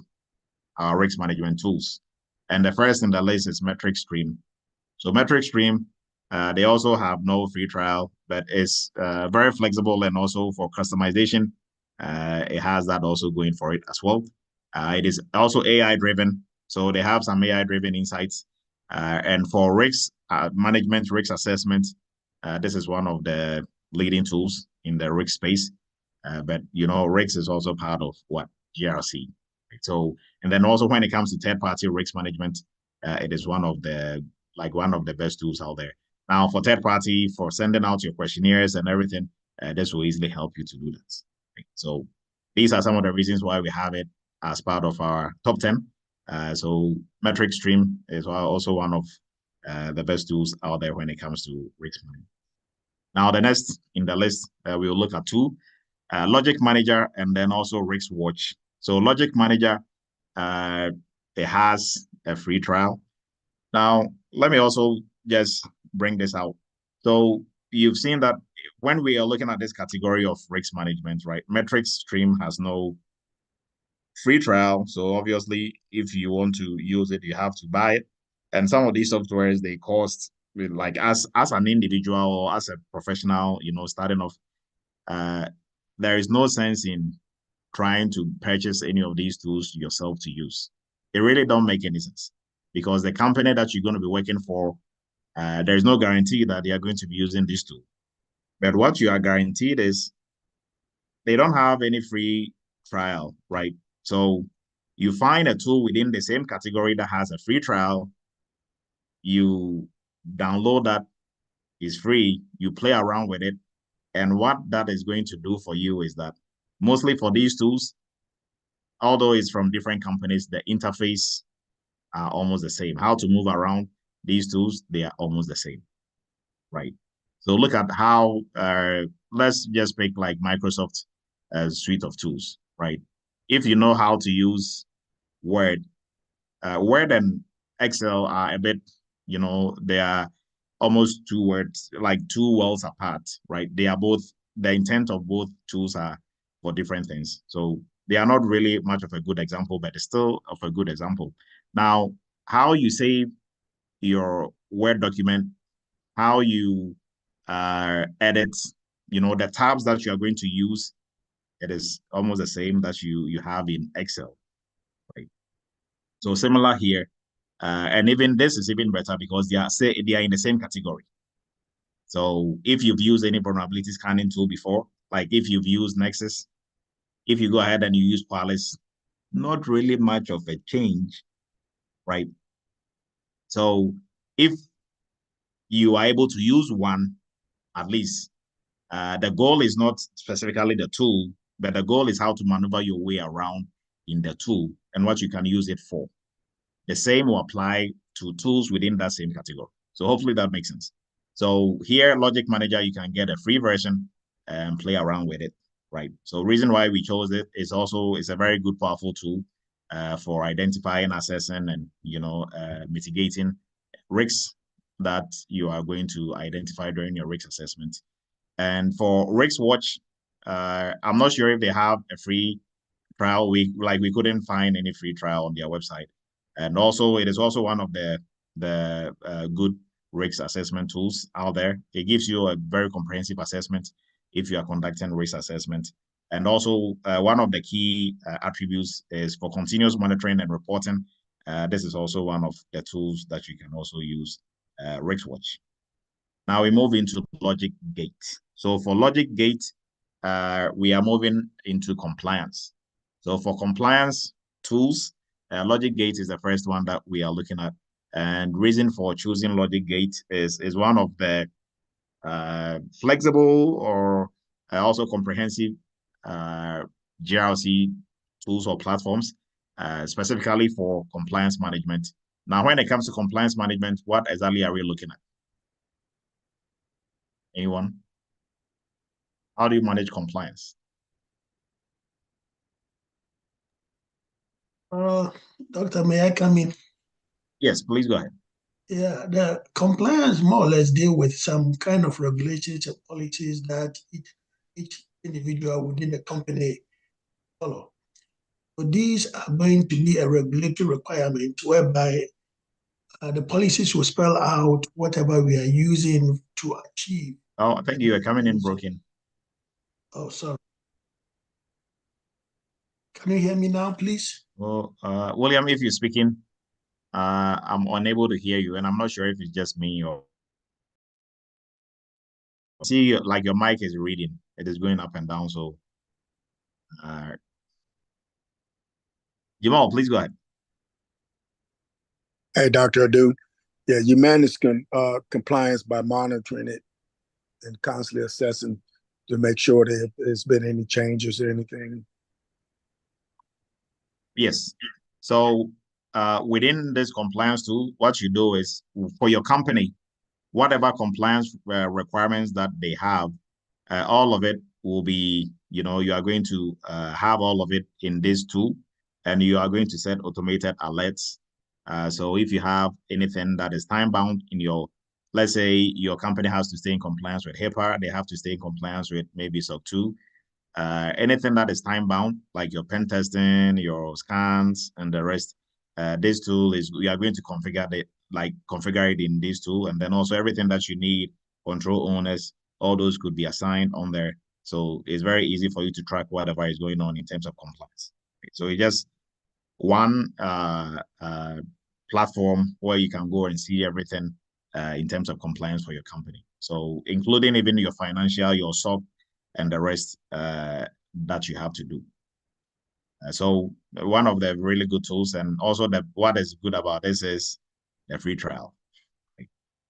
our risk management tools. And the first in the list is Metric Stream. So Metric Stream, they also have no free trial, but it's very flexible, and also for customization, it has that also going for it as well. It is also AI driven, so they have some AI driven insights. And for risk management, risk assessment, this is one of the leading tools in the risk space. But risk is also part of what GRC. So, and then also when it comes to third-party risk management, it is one of the best tools out there. Now, for third party, for sending out your questionnaires and everything, this will easily help you to do that. Right? So these are some of the reasons why we have it as part of our top 10. So Metric Stream is also one of the best tools out there when it comes to risk management. Now, the next in the list, we will look at two, Logic Manager and then also Risk Watch. So Logic Manager, it has a free trial. Now, let me also just bring this out. So you've seen that when we are looking at this category of risk management, right? Metrics stream has no free trial. So obviously, if you want to use it, you have to buy it. And some of these softwares, they cost, like as an individual or as a professional, starting off, there is no sense in trying to purchase any of these tools yourself to use. It really don't make any sense, because the company that you're going to be working for, there's no guarantee that they are going to be using this tool. But what you are guaranteed is they don't have any free trial, right? So you find a tool within the same category that has a free trial, you download that, is free, you play around with it. And what that is going to do for you is that mostly for these tools, although it's from different companies, the interface are almost the same. How to move around these tools, they are almost the same, right? So look at how, let's just pick like Microsoft suite of tools, right? If you know how to use Word, Word and Excel are a bit, they are almost two worlds apart, right? They are both, the intent of both tools are for different things. So they are not really much of a good example, but it's still of a good example. Now, how you save your Word document, how you edit, the tabs that you are going to use, it is almost the same that you have in Excel, right? So similar here, and even this is even better because they are in the same category. So if you've used any vulnerability scanning tool before, like if you've used Nexus, if you go ahead and you use Qualys, not really much of a change, right? So if you are able to use one, at least, the goal is not specifically the tool, but the goal is how to maneuver your way around in the tool and what you can use it for. The same will apply to tools within that same category. So hopefully that makes sense. So here, Logic Manager, you can get a free version and play around with it, right? So reason why we chose it is also, it's a very good, powerful tool for identifying, assessing, and, mitigating risks that you are going to identify during your risk assessment. And for Risk Watch, I'm not sure if they have a free trial. We couldn't find any free trial on their website. And also, it is also one of the good risk assessment tools out there. It gives you a very comprehensive assessment if you are conducting risk assessment. And also, one of the key attributes is for continuous monitoring and reporting. This is also one of the tools that you can also use, Risk Watch. Now we move into Logic Gate. So for Logic Gate, we are moving into compliance. So for compliance tools, Logic Gate is the first one that we are looking at. And reason for choosing Logic Gate is one of the flexible or also comprehensive GRC tools or platforms, specifically for compliance management. Now, when it comes to compliance management, what exactly are we looking at? Anyone? How do you manage compliance? Doctor, may I come in? Yes, please go ahead. Yeah, the compliance more or less deal with some kind of regulations and policies that each individual within the company follow. So these are going to be a regulatory requirement whereby the policies will spell out whatever we are using to achieve. Oh, I think you are coming in broken. Oh, sorry. Can you hear me now, please? Well, William, if you're speaking, I'm unable to hear you, and I'm not sure if it's just me or see like your mic is reading. It is going up and down. So, Jamal, please go ahead. Hey, Dr. Adu. Yeah, you manage compliance by monitoring it and constantly assessing to make sure that if there's been any changes or anything. Yes. So within this compliance tool, what you do is for your company, whatever compliance requirements that they have, all of it will be, you are going to have all of it in this tool, and you are going to set automated alerts. So if you have anything that is time bound in your let's say your company has to stay in compliance with HIPAA, they have to stay in compliance with maybe SOC 2. Anything that is time bound, like your pen testing, your scans, and the rest, this tool is, we are going to configure it in this tool. And then also everything that you need, control owners, all those could be assigned on there. So it's very easy for you to track whatever is going on in terms of compliance. So it's just one platform where you can go and see everything in terms of compliance for your company. So including even your financial, your SOC, and the rest that you have to do. So one of the really good tools, and also what is good about this is the free trial.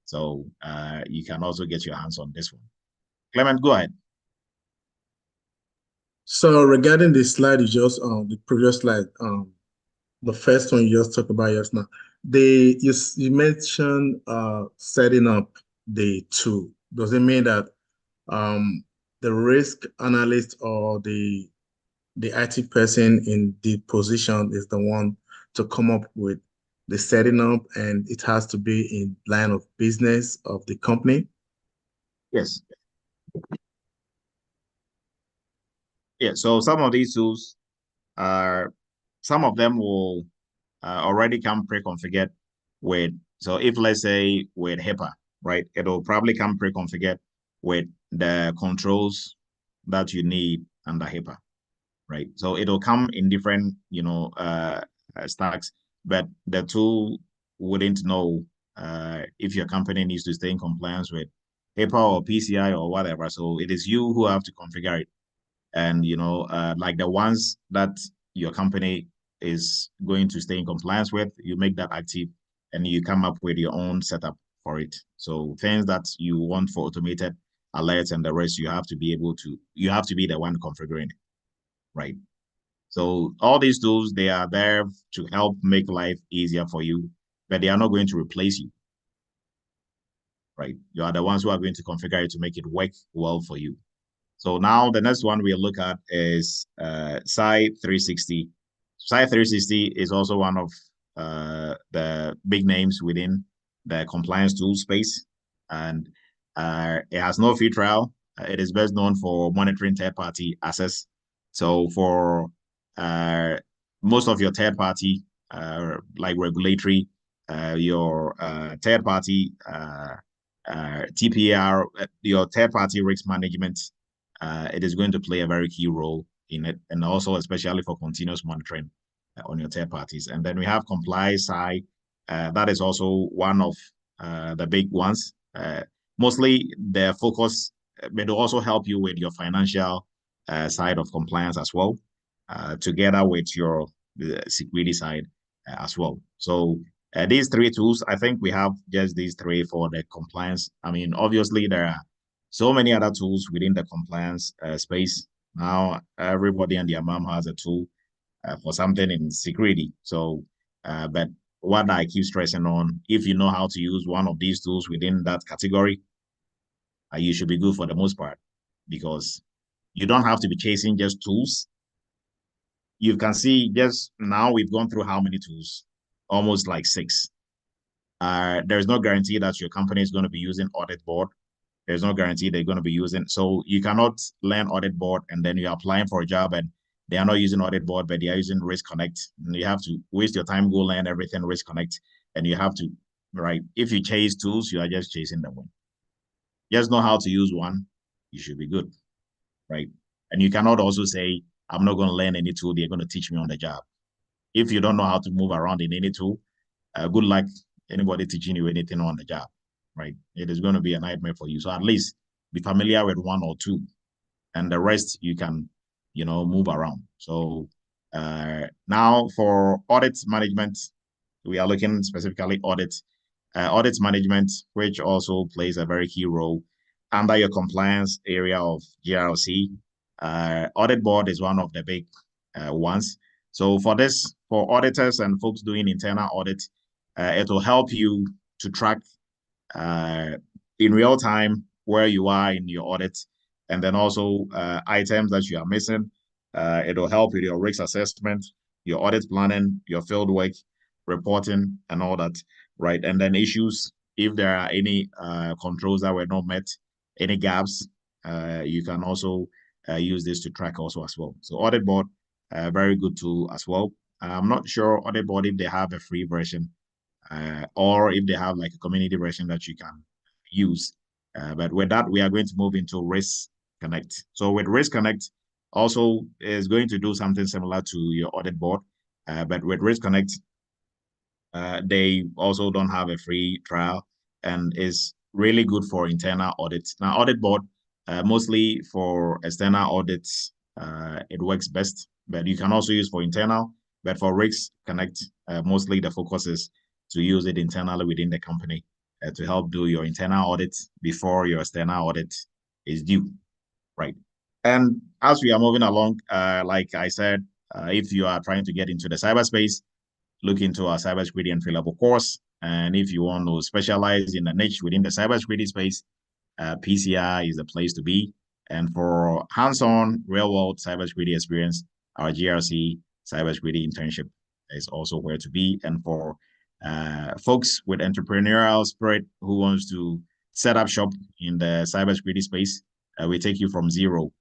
So you can also get your hands on this one. Clement, go ahead. So regarding the slide you just the previous slide, the first one you just talked about just now, you mentioned setting up the tool. Does it mean that the risk analyst or the IT person in the position is the one to come up with the setting up, and it has to be in line of business of the company? Yes. Yeah, so some of these tools some of them will already come pre-configured with, so if let's say with HIPAA, right, it'll probably come pre-configured with the controls that you need under HIPAA, right? So it'll come in different, stacks, but the tool wouldn't know if your company needs to stay in compliance with HIPAA or PCI or whatever. So it is you who have to configure it. And, like the ones that your company is going to stay in compliance with, you make that active and you come up with your own setup for it. So things that you want for automated alerts and the rest, you have to be the one configuring it, right? So all these tools, they are there to help make life easier for you, but they are not going to replace you, right? You are the ones who are going to configure it to make it work well for you. So now the next one we'll look at is Cy360. Cy360 is also one of the big names within the compliance tool space, and it has no free trial. It is best known for monitoring third-party access. So for most of your third-party, like regulatory, your third-party TPR, your third-party risk management, it is going to play a very key role in it, and also especially for continuous monitoring on your third parties. And then we have Comply Sci. That is also one of the big ones. Mostly the focus, but it'll also help you with your financial side of compliance as well, together with your security side as well. So these three tools, I think we have just these three for the compliance. I mean, obviously there are so many other tools within the compliance space. Now, everybody and their mom has a tool for something in security. So, but what I keep stressing on, if you know how to use one of these tools within that category, you should be good for the most part, because you don't have to be chasing just tools. You can see just now we've gone through how many tools? Almost like 6. There's no guarantee that your company is going to be using Audit Board. There's no guarantee they're going to be using. So you cannot learn Audit Board and then you're applying for a job and they are not using Audit Board, but they are using Risk Connect. And you have to waste your time, go learn everything Risk Connect. And you have to, right? If you chase tools, you are just chasing them. Just know how to use one, you should be good, right? And you cannot also say, I'm not going to learn any tool, they're going to teach me on the job. If you don't know how to move around in any tool, good luck anybody teaching you anything on the job, right? It is going to be a nightmare for you. So at least be familiar with one or two, and the rest you can, move around. So now for audit management, we are looking specifically audit management, which also plays a very key role under your compliance area of GRC. Audit Board is one of the big ones. So for auditors and folks doing internal audit, it will help you to track in real time where you are in your audit, and then also items that you are missing. It will help with your risk assessment, your audit planning, your field work, reporting, and all that, right? And then issues if there are any controls that were not met, any gaps, you can also use this to track also as well. So audit board, very good tool as well. I'm not sure audit board if they have a free version or if they have like a community version that you can use. But with that, we are going to move into Risk Connect. So with Risk Connect, also is going to do something similar to your audit board. But with Risk Connect, they also don't have a free trial and is really good for internal audits. Now, audit board, mostly for external audits, it works best, but you can also use for internal. But for Risk Connect, mostly the focus is to use it internally within the company to help do your internal audit before your external audit is due, right? And as we are moving along, like I said, if you are trying to get into the cyberspace, look into our cybersecurity entry-level course. And if you want to specialize in a niche within the cybersecurity space, PCI is the place to be. And for hands-on, real-world cybersecurity experience, our GRC cybersecurity internship is also where to be. And for folks with entrepreneurial spirit who wants to set up shop in the cybersecurity space, we take you from zero,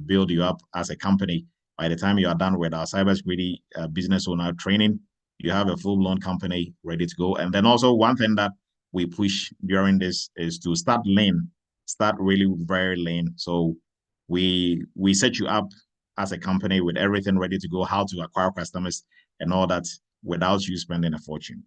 build you up as a company. By the time you are done with our cybersecurity business owner training, you have a full-blown company ready to go. And then also one thing that we push during this is to start lean, start really very lean. So we set you up as a company with everything ready to go, how to acquire customers and all that without you spending a fortune.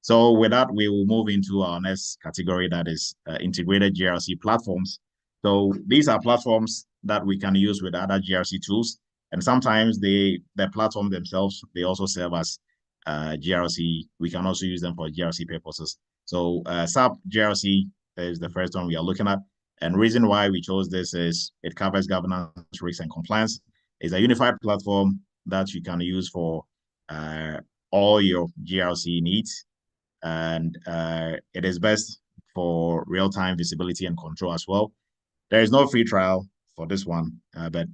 So with that, we will move into our next category, that is integrated GRC platforms. So these are platforms that we can use with other GRC tools. And sometimes the platform themselves, they also serve as GRC. We can also use them for GRC purposes. So SAP GRC is the first one we are looking at. And reason why we chose this is it covers governance, risk, and compliance. It's a unified platform that you can use for all your GRC needs. And it is best for real-time visibility and control as well. There is no free trial for this one, but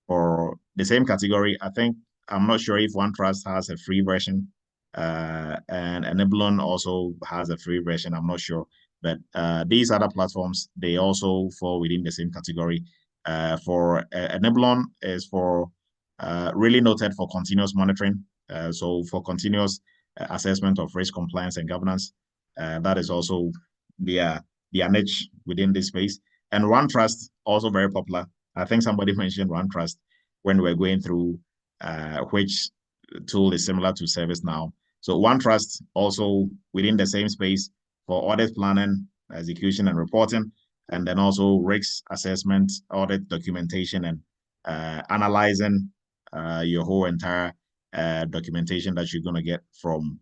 for the same category, I'm not sure if OneTrust has a free version, and Enablon also has a free version. I'm not sure, but these other platforms, they also fall within the same category. For Enablon is for really noted for continuous monitoring. So for continuous assessment of risk, compliance, and governance, that is also their niche within this space. And OneTrust, also very popular. I think somebody mentioned OneTrust when we were going through which tool is similar to ServiceNow. So OneTrust also within the same space for audit planning, execution, and reporting, and then also risk assessment, audit documentation, and analyzing your whole entire documentation that you're going to get from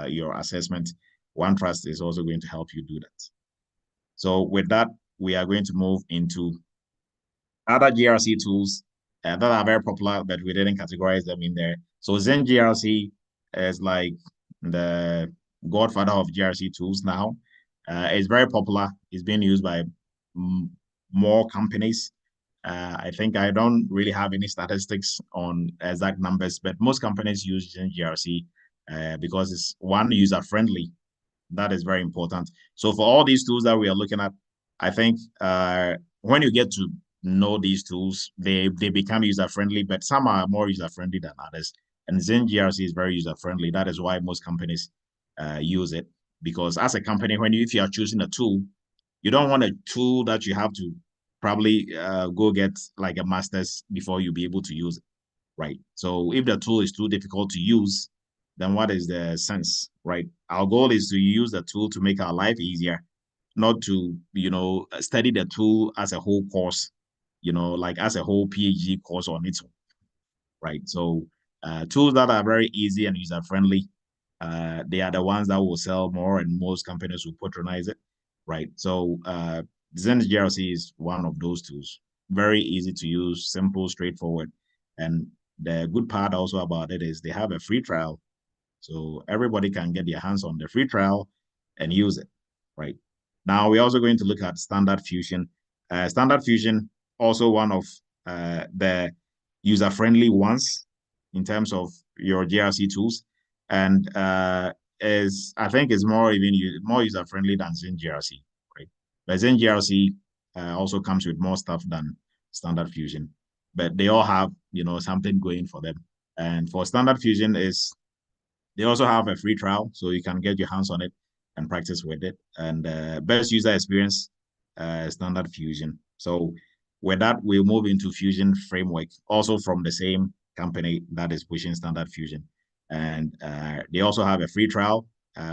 your assessment. OneTrust is also going to help you do that. So with that, we are going to move into other GRC tools that are very popular, but we didn't categorize them in there. So Zen GRC is like the godfather of GRC tools now. It's very popular. It's being used by more companies. I think I don't really have any statistics on exact numbers, but most companies use Zen GRC because it's one, user-friendly. That is very important. So for all these tools that we are looking at, I think when you get to know these tools, they become user-friendly, but some are more user-friendly than others. And Zen GRC is very user-friendly. That is why most companies use it. Because as a company, if you are choosing a tool, you don't want a tool that you have to probably go get like a master's before you be able to use it, right? So if the tool is too difficult to use, then what is the sense, right? Our goal is to use the tool to make our life easier, not to, study the tool as a whole course, like as a whole PhD course on its own, right? So tools that are very easy and user-friendly, they are the ones that will sell more and most companies will patronize it, right? So Zen GRC is one of those tools. Very easy to use, simple, straightforward. And the good part also about it is they have a free trial. So everybody can get their hands on the free trial and use it, right? Now, we're also going to look at Standard Fusion. Standard Fusion, also one of the user-friendly ones in terms of your GRC tools. And is, I think, is more more user friendly than Zen GRC, right? But Zen GRC also comes with more stuff than Standard Fusion, but they all have something going for them. And for Standard Fusion they also have a free trial, so you can get your hands on it and practice with it. And best user experience, Standard Fusion. So with that, we'll move into Fusion Framework, also from the same company that is pushing Standard Fusion. And they also have a free trial,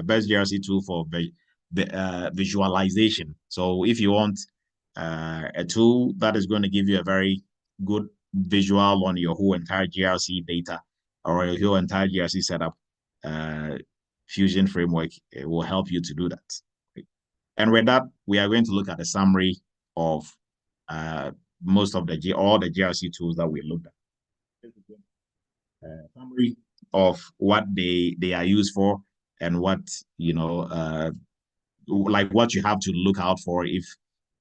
best GRC tool for visualization. So if you want a tool that is going to give you a very good visual on your whole entire GRC data or your whole entire GRC setup, Fusion Framework will help you to do that. And with that, we are going to look at a summary of most of all the GRC tools that we looked at. Summary of what they are used for and what like what you have to look out for if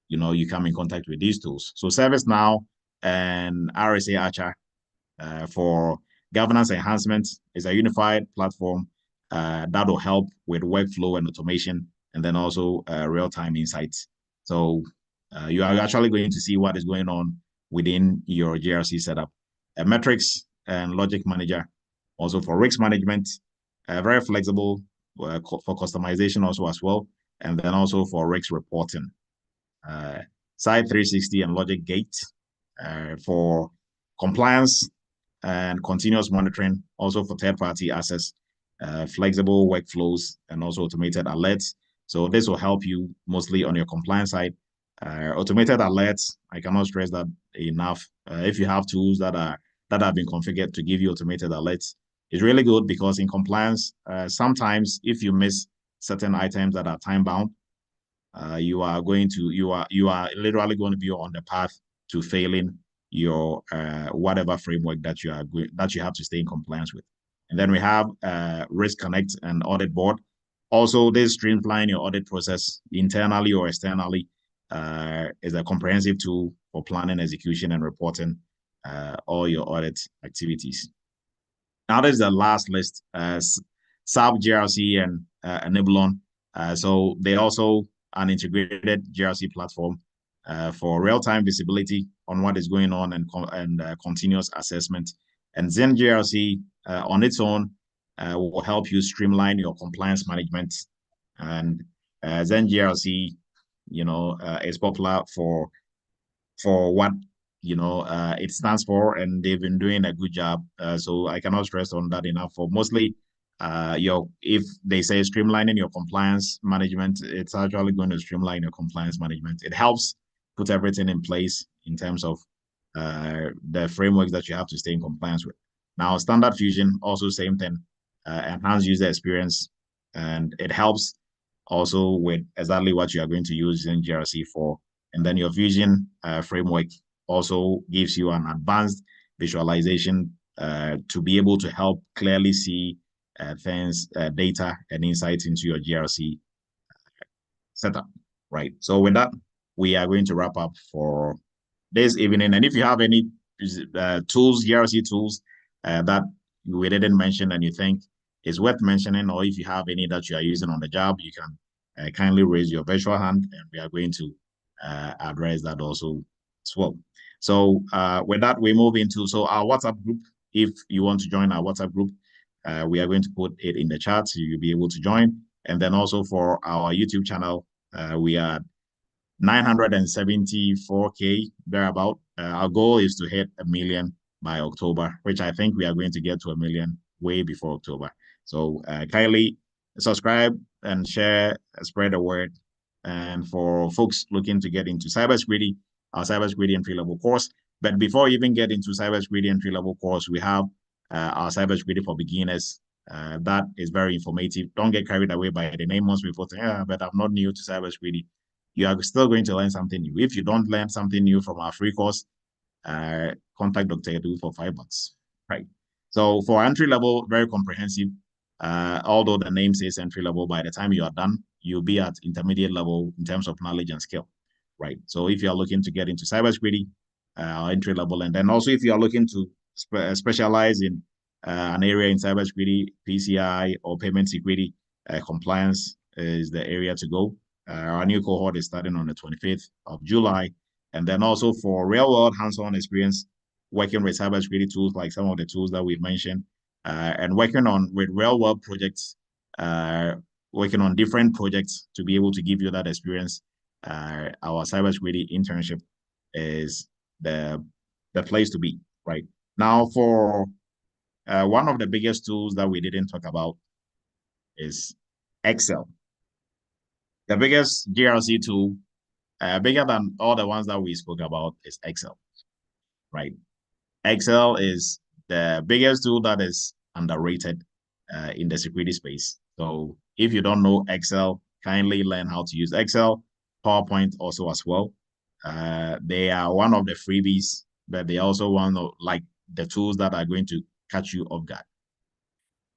you come in contact with these tools. So ServiceNow and RSA Archer for governance enhancement is a unified platform that will help with workflow and automation, and then also real-time insights. So you are actually going to see what is going on within your GRC setup. Metrics and Logic Manager, also for risk management, very flexible for customization also as well, and then also for risk reporting. Site 360 and Logic Gate for compliance and continuous monitoring, also for third-party access, flexible workflows, and also automated alerts. So this will help you mostly on your compliance side. Automated alerts, I cannot stress that enough. If you have tools that have been configured to give you automated alerts, it's really good because in compliance, sometimes if you miss certain items that are time-bound, you are literally going to be on the path to failing your whatever framework that you have to stay in compliance with. And then we have Risk Connect and Audit Board. Also, this streamline your audit process internally or externally is a comprehensive tool for planning, execution, and reporting all your audit activities. Now, there's the last list, SAP GRC and Enablon. So they also an integrated GRC platform for real-time visibility on what is going on and continuous assessment. And Zen GRC on its own will help you streamline your compliance management. And Zen GRC, is popular for what it stands for, and they've been doing a good job. So I cannot stress on that enough. For mostly, if they say streamlining your compliance management, it's actually going to streamline your compliance management. It helps put everything in place in terms of the frameworks that you have to stay in compliance with. Now, Standard Fusion, also same thing, enhanced user experience, and it helps also with exactly what you are going to use in GRC for. And then your Fusion framework also gives you an advanced visualization to be able to help clearly see things, data, and insights into your GRC setup, right? So with that, we are going to wrap up for this evening. And if you have any tools, GRC tools that we didn't mention and you think is worth mentioning, or if you have any that you are using on the job, you can kindly raise your virtual hand, and we are going to address that also as well. So with that, we move into our WhatsApp group. If you want to join our WhatsApp group, we are going to put it in the chat so you'll be able to join. And then also for our YouTube channel, we are 974K thereabout. Our goal is to hit 1 million by October, which I think we are going to get to 1 million way before October. So kindly subscribe and share, spread the word. And for folks looking to get into cybersecurity, our cybersecurity entry-level course. But before you even get into cybersecurity entry-level course, we have our cybersecurity for beginners. That is very informative. Don't get carried away by the name. Most people think, but I'm not new to cybersecurity. You are still going to learn something new. If you don't learn something new from our free course, contact Dr. Edu for $5, right? So for entry level, very comprehensive. Although the name says entry level, by the time you are done, you'll be at intermediate level in terms of knowledge and skill, right? So if you are looking to get into cybersecurity, entry level, and then also if you are looking to specialize in an area in cybersecurity, PCI or payment security, compliance is the area to go. Our new cohort is starting on the 25th of July. And then also for real-world hands-on experience, working with cybersecurity tools like some of the tools that we've mentioned, and working with real-world projects, working on different projects to be able to give you that experience. Our cybersecurity internship is the place to be, right? Now, for one of the biggest tools that we didn't talk about is Excel. The biggest GRC tool, bigger than all the ones that we spoke about, is Excel, right? Excel is the biggest tool that is underrated in the security space. So if you don't know Excel, kindly learn how to use Excel. PowerPoint also as well. They are one of the freebies, but they also one of like the tools that are going to catch you off guard.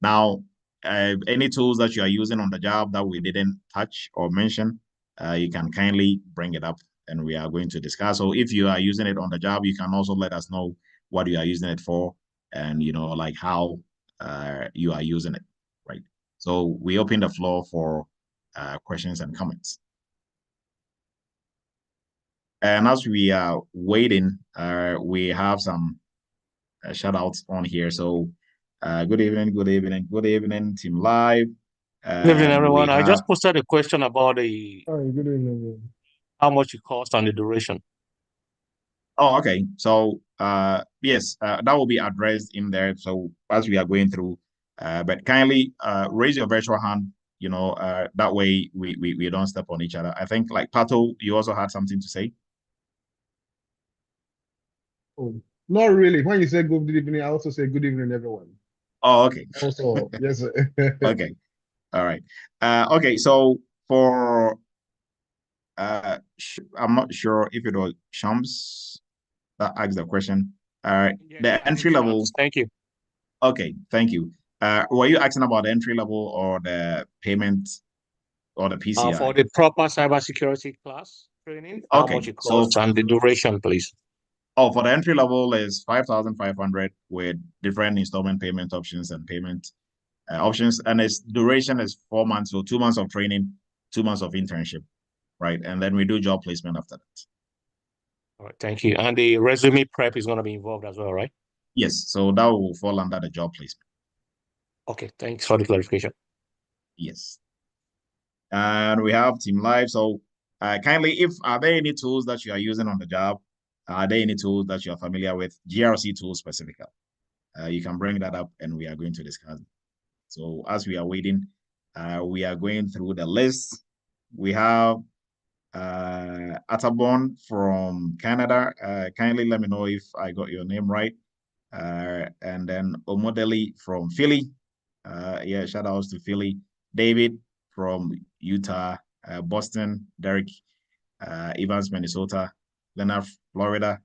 Now, any tools that you are using on the job that we didn't touch or mention, you can kindly bring it up and we are going to discuss. So if you are using it on the job, you can also let us know what you are using it for and, you know, like how you are using it, right? So we open the floor for questions and comments. And as we are waiting, we have some shout outs on here. So good evening, Team Live. Good evening, everyone. I just posted a question about the good evening. How much it costs and the duration. Oh, okay. So yes, that will be addressed in there. So as we are going through, but kindly raise your virtual hand, you know, that way we don't step on each other. I think like Pato, you also had something to say. Oh, not really. When you say good evening, I also say good evening, everyone. Oh, okay. Also, yes, sir. Okay. All right. Okay. So for I'm not sure if it was Shams that asked the question. The entry level. Thank you. Okay. Thank you. Were you asking about the entry level or the payment or the PCI? For the proper cybersecurity class training, okay. How much it costs and the duration, please. Oh, for the entry level is 5,500 with different installment payment options and payment options, and its duration is 4 months, so 2 months of training, 2 months of internship, right? And then we do job placement after that. All right, thank you. And the resume prep is going to be involved as well, right? Yes, so that will fall under the job placement. Okay, thanks for the clarification. Yes. And we have Team Live. So kindly, are there any tools that you are using on the job? Are there any tools that you are familiar with? GRC tools specifically. You can bring that up and we are going to discuss it. So as we are waiting, we are going through the list. We have Atabon from Canada. Kindly let me know if I got your name right. And then Omodeli from Philly. Yeah, shout outs to Philly. David from Utah, Boston, Derek, Evans, Minnesota, Leonard, Florida,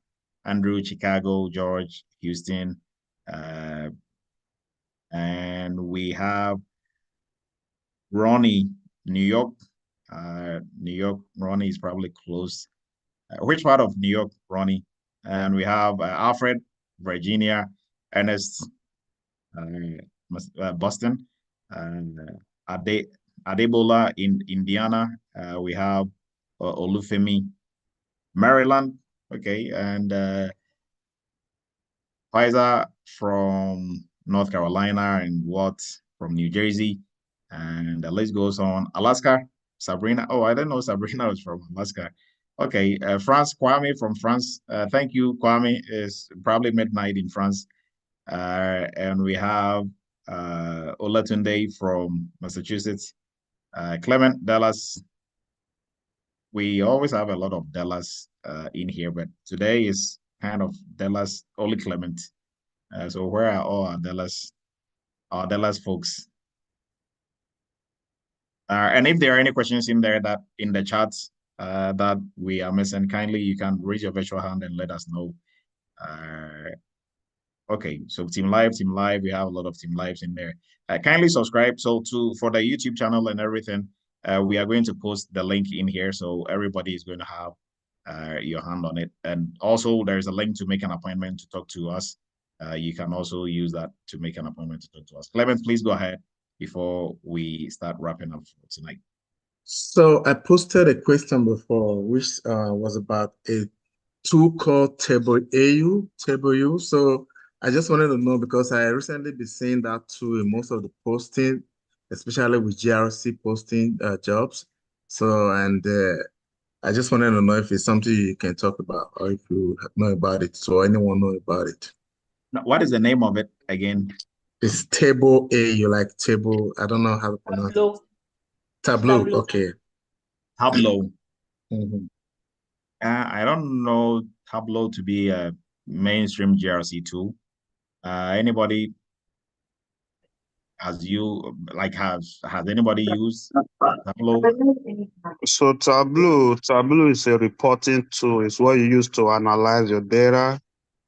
Andrew, Chicago, George, Houston, and we have Ronnie, New York. New York, Ronnie is probably close. Which part of New York, Ronnie? And we have Alfred, Virginia, Ernest, Boston, and Adebola in Indiana. We have Olufemi, Maryland. Okay, and Pfizer from North Carolina and Watt from New Jersey. And the list goes on. Alaska, Sabrina. Oh, I didn't know Sabrina was from Alaska. Okay, France, Kwame from France. Thank you, Kwame. It's probably midnight in France. And we have Olatunde from Massachusetts. Clement, Dallas. We always have a lot of Dallas in here, but today is kind of Dallas, only Clement. So where are all our Dallas folks? And if there are any questions in there that in the chat that we are missing, kindly you can raise your virtual hand and let us know. Okay, so Team Live, we have a lot of Team Lives in there. Kindly subscribe. So for the YouTube channel and everything, we are going to post the link in here, so everybody is going to have your hand on it. And also there's a link to make an appointment to talk to us. You can also use that to make an appointment to talk to us. Clement, please go ahead before we start wrapping up for tonight? So I posted a question before, which was about a tool called Table U. So I just wanted to know, because I recently been seeing that tool in most of the posting, especially with GRC posting jobs. So, and I just wanted to know if it's something you can talk about, or if you know about it, so anyone know about it. Now, what is the name of it again? It's Table AU, like table. I don't know how to pronounce it. Tableau. Okay. Tableau. Mhm. I don't know Tableau to be a mainstream GRC tool. Anybody has anybody used Tableau? So Tableau is a reporting tool. It's what you use to analyze your data,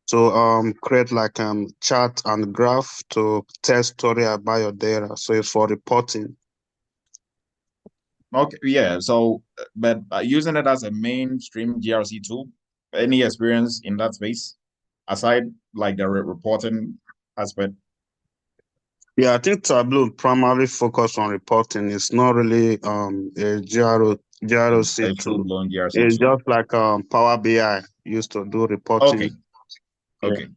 to create like chart and graph, to tell story about your data. So it's for reporting. Okay, yeah. So, but using it as a mainstream GRC tool, any experience in that space, aside like the reporting aspect? Yeah, I think Tableau primarily focus on reporting. It's not really a GRC tool. It's just like Power BI used to do reporting. Okay. Okay.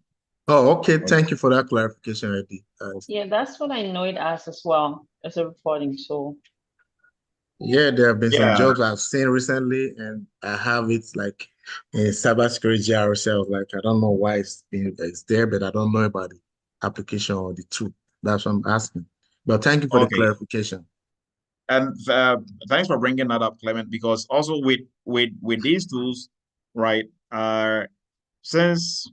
Oh, okay. Thank you for that clarification, Eddie. Yeah, that's what I know it as well, as a reporting tool. Yeah, there have been some jobs I've seen recently, and I have it like in cybersecurity GRC. I was like, I don't know why it's there, but I don't know about the application or the tool. That's what I'm asking. But thank you for the clarification. And thanks for bringing that up, Clement, because also with these tools, right? Since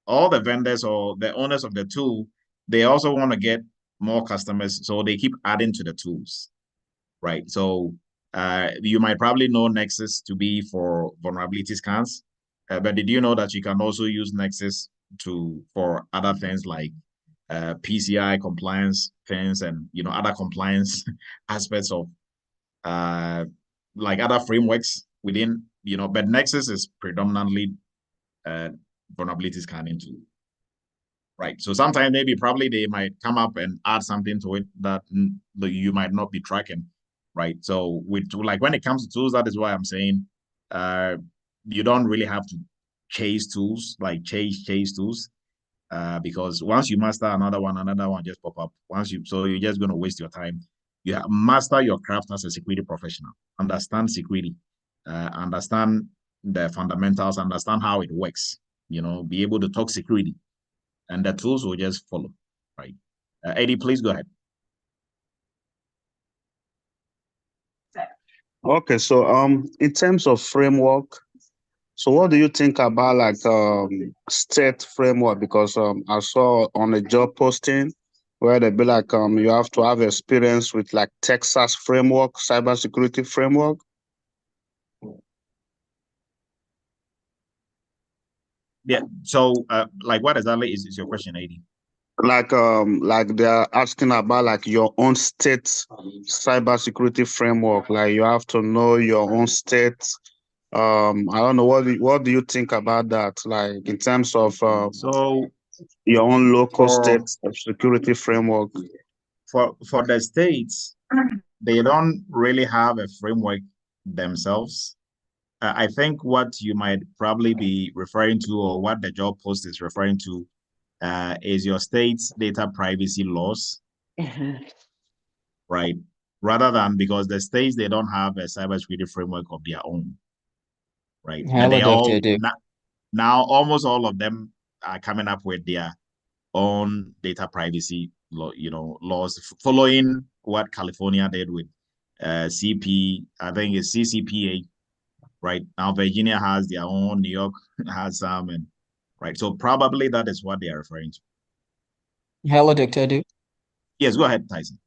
all the vendors or the owners of the tool, they also want to get more customers, so they keep adding to the tools, right? So you might probably know Nexus to be for vulnerability scans, but did you know that you can also use Nexus for other things like PCI compliance things and other compliance aspects of like other frameworks within, but Nexus is predominantly vulnerability scanning tool. Right. So sometimes probably they might come up and add something to it that you might not be tracking. Right. So like when it comes to tools, that is why I'm saying you don't really have to chase tools, like chase tools. Because once you master another one just pop up. So you're just going to waste your time. You master your craft as a security professional. Understand security. Understand the fundamentals. Understand how it works. Be able to talk security. And the tools will just follow, right? Eddie, please go ahead. Okay, so in terms of framework, so what do you think about like state framework? Because I saw on a job posting where they be like you have to have experience with like Texas framework, cybersecurity framework. Yeah. So like what exactly is your question, Eddie? Like they're asking about like your own state cybersecurity framework. Like you have to know your own state. I don't know, what do you think about that? Like in terms of so your own local state security framework. For the states, they don't really have a framework themselves. I think what you might probably be referring to, or what the job post is referring to, is your state's data privacy laws, right? Rather than, because the states, they don't have a cybersecurity framework of their own, right? And they all now almost all of them are coming up with their own data privacy laws, following what California did with CP. I think it's CCPA. Right now, Virginia has their own, New York has some, and right. So probably that is what they are referring to. Hello, Dr. Edu. Yes, go ahead, Tyson.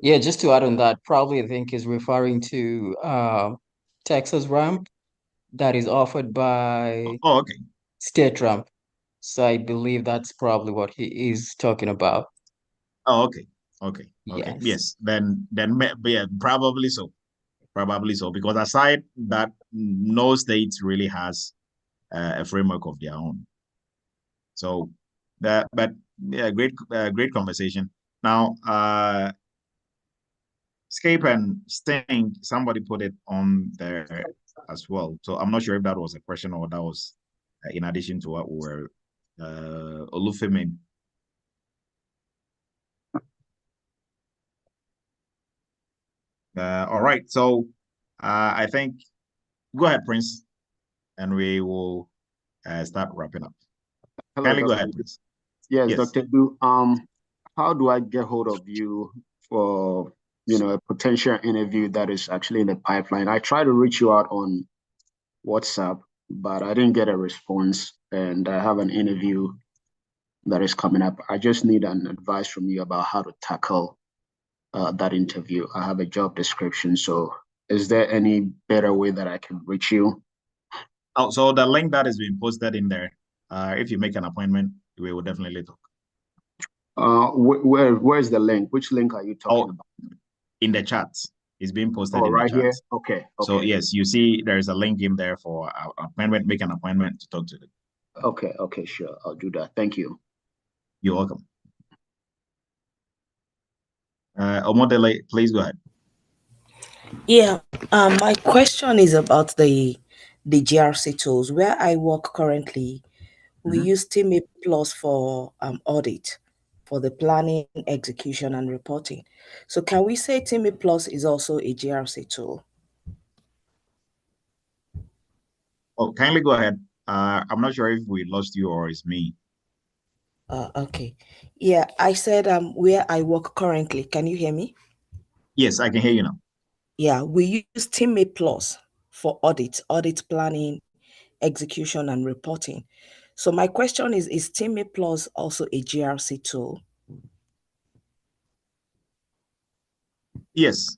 Yeah, just to add on that, probably I think is referring to Texas Ramp that is offered by State Ramp. So I believe that's probably what he is talking about. Oh, okay. Yes. Then yeah, probably so. Because aside that, no state really has a framework of their own. So but yeah, great conversation. Now, Escape and Sting, somebody put it on there as well. So I'm not sure if that was a question or that was in addition to what we were Olufemi. All right, so I think go ahead, Prince, and we will start wrapping up. Hello, Kindly go Dr. ahead, please. Yes, Yes. Dr. Du. How do I get hold of you for a potential interview that is actually in the pipeline? I tried to reach you out on WhatsApp, but I didn't get a response, and I have an interview that is coming up. I just need an advice from you about how to tackle that interview. I have a job description, so is there any better way that I can reach you? Oh, so the link that is being posted in there, if you make an appointment, we will definitely talk. Where's the link? Which link are you talking about? In the chat. It's being posted in right the chat. here? Okay. So yes, you see there's a link in there for appointment, make an appointment to talk to them. Okay, sure. I'll do that. Thank you. You're welcome. Omodele, please go ahead. Yeah, my question is about the GRC tools. Where I work currently, we use Team Plus for audit, for the planning, execution, and reporting. So can we say Team Plus is also a GRC tool? Oh, kindly go ahead. I'm not sure if we lost you or it's me. Okay. Yeah, I said where I work currently. Can you hear me? Yes, I can hear you now. Yeah, we use Team Plus for audit planning, execution, and reporting. So my question is Team Plus also a GRC tool? Yes.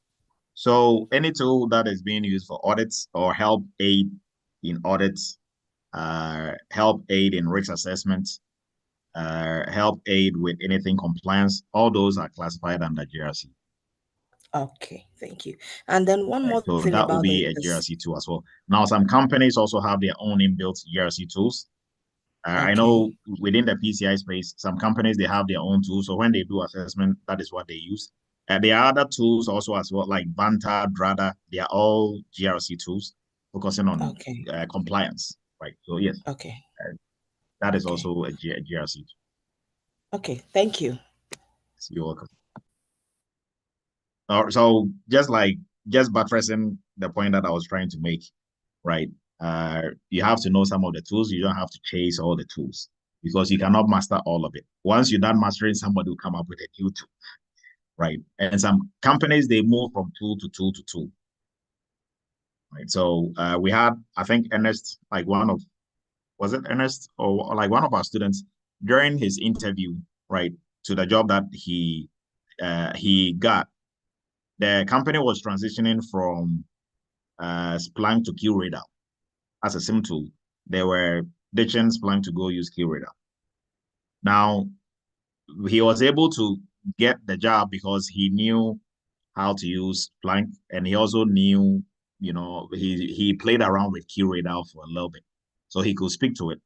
So any tool that is being used for audits or help aid in audits, help aid in risk assessment, help aid with anything compliance, all those are classified under GRC. Okay, thank you. And then one more So thing that about will be a GRC tool as well. Now, some companies also have their own inbuilt GRC tools. I know within the PCI space, some companies, they have their own tools. So when they do assessment, that is what they use. There are other tools also as well, like Banta, Drada. They are all GRC tools focusing on compliance, right? So yes, that is also a GRC. Okay, thank you. You're welcome. So just buttressing the point that I was trying to make, right? You have to know some of the tools. You don't have to chase all the tools because you cannot master all of it. Once you're done mastering, somebody will come up with a new tool, right? And some companies, they move from tool to tool to tool, right? So we had, I think Ernest, was it Ernest or like one of our students during his interview, right, to the job that he got, the company was transitioning from Splunk to QRadar as a SIM tool. They were ditching Splunk to go use QRadar. Now, he was able to get the job because he knew how to use Splunk, and he also knew, he played around with QRadar for a little bit, so he could speak to it.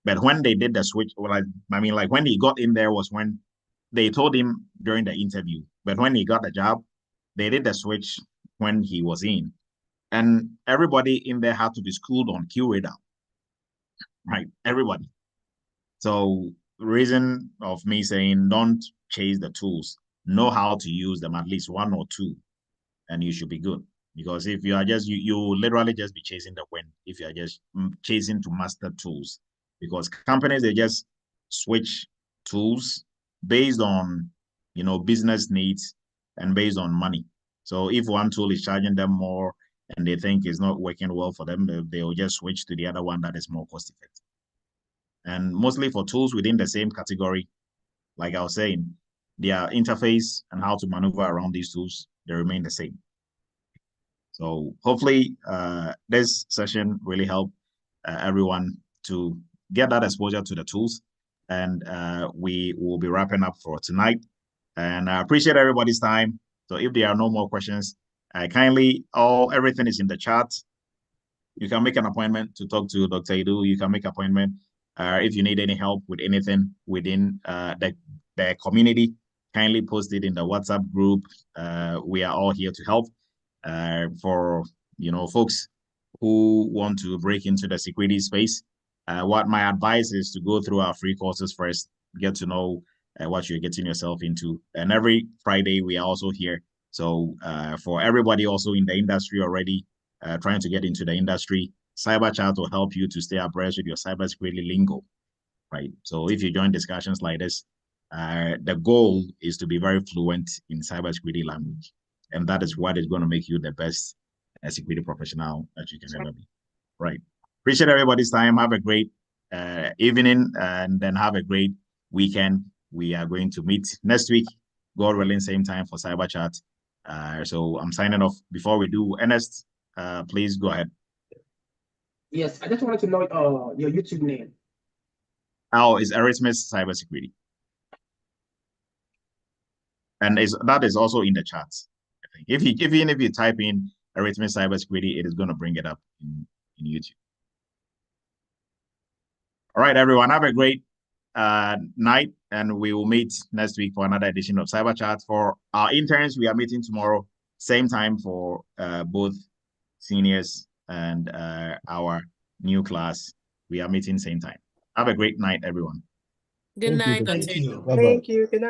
But when they did the switch, when he got in there was when they told him during the interview. But when he got the job, they did the switch when he was in. And everybody in there had to be schooled on QRadar, right? Everybody. So reason of me saying don't chase the tools, know how to use them, at least one or two, and you should be good. Because if you are just, you literally just be chasing the wind if you are just chasing to master tools. Because companies, they just switch tools based on, business needs and based on money. So if one tool is charging them more and they think it's not working well for them, they'll just switch to the other one that is more cost effective. And mostly for tools within the same category, like I was saying, their interface and how to maneuver around these tools, they remain the same. So hopefully this session really helped everyone to get that exposure to the tools. And we will be wrapping up for tonight. And I appreciate everybody's time. So if there are no more questions, everything is in the chat. You can make an appointment to talk to Dr. Edu. You can make an appointment if you need any help with anything within the community. kindly post it in the WhatsApp group. We are all here to help. For folks who want to break into the security space, what my advice is to go through our free courses first, get to know what you're getting yourself into. And every Friday we are also here. So for everybody also in the industry already, trying to get into the industry, Cyber Chat will help you to stay abreast with your cybersecurity lingo, right? So if you join discussions like this, the goal is to be very fluent in cybersecurity language. And that is what is going to make you the best security professional that you can ever be, right? Appreciate everybody's time. Have a great evening, and then have a great weekend. We are going to meet next week, God willing, same time for Cyber Chat. So I'm signing off. Before we do, Ernest, please go ahead. Yes, I just wanted to know your YouTube name. Oh, it's Eretmis Cybersecurity. And that is also in the chat. I think even if you type in Eretmis Cybersecurity, it is going to bring it up in YouTube. All right, everyone, have a great night, and we will meet next week for another edition of Cyber Chat. For our interns, we are meeting tomorrow, same time for both seniors and our new class. We are meeting same time. Have a great night, everyone. Good night. Thank you. Thank you. Good night.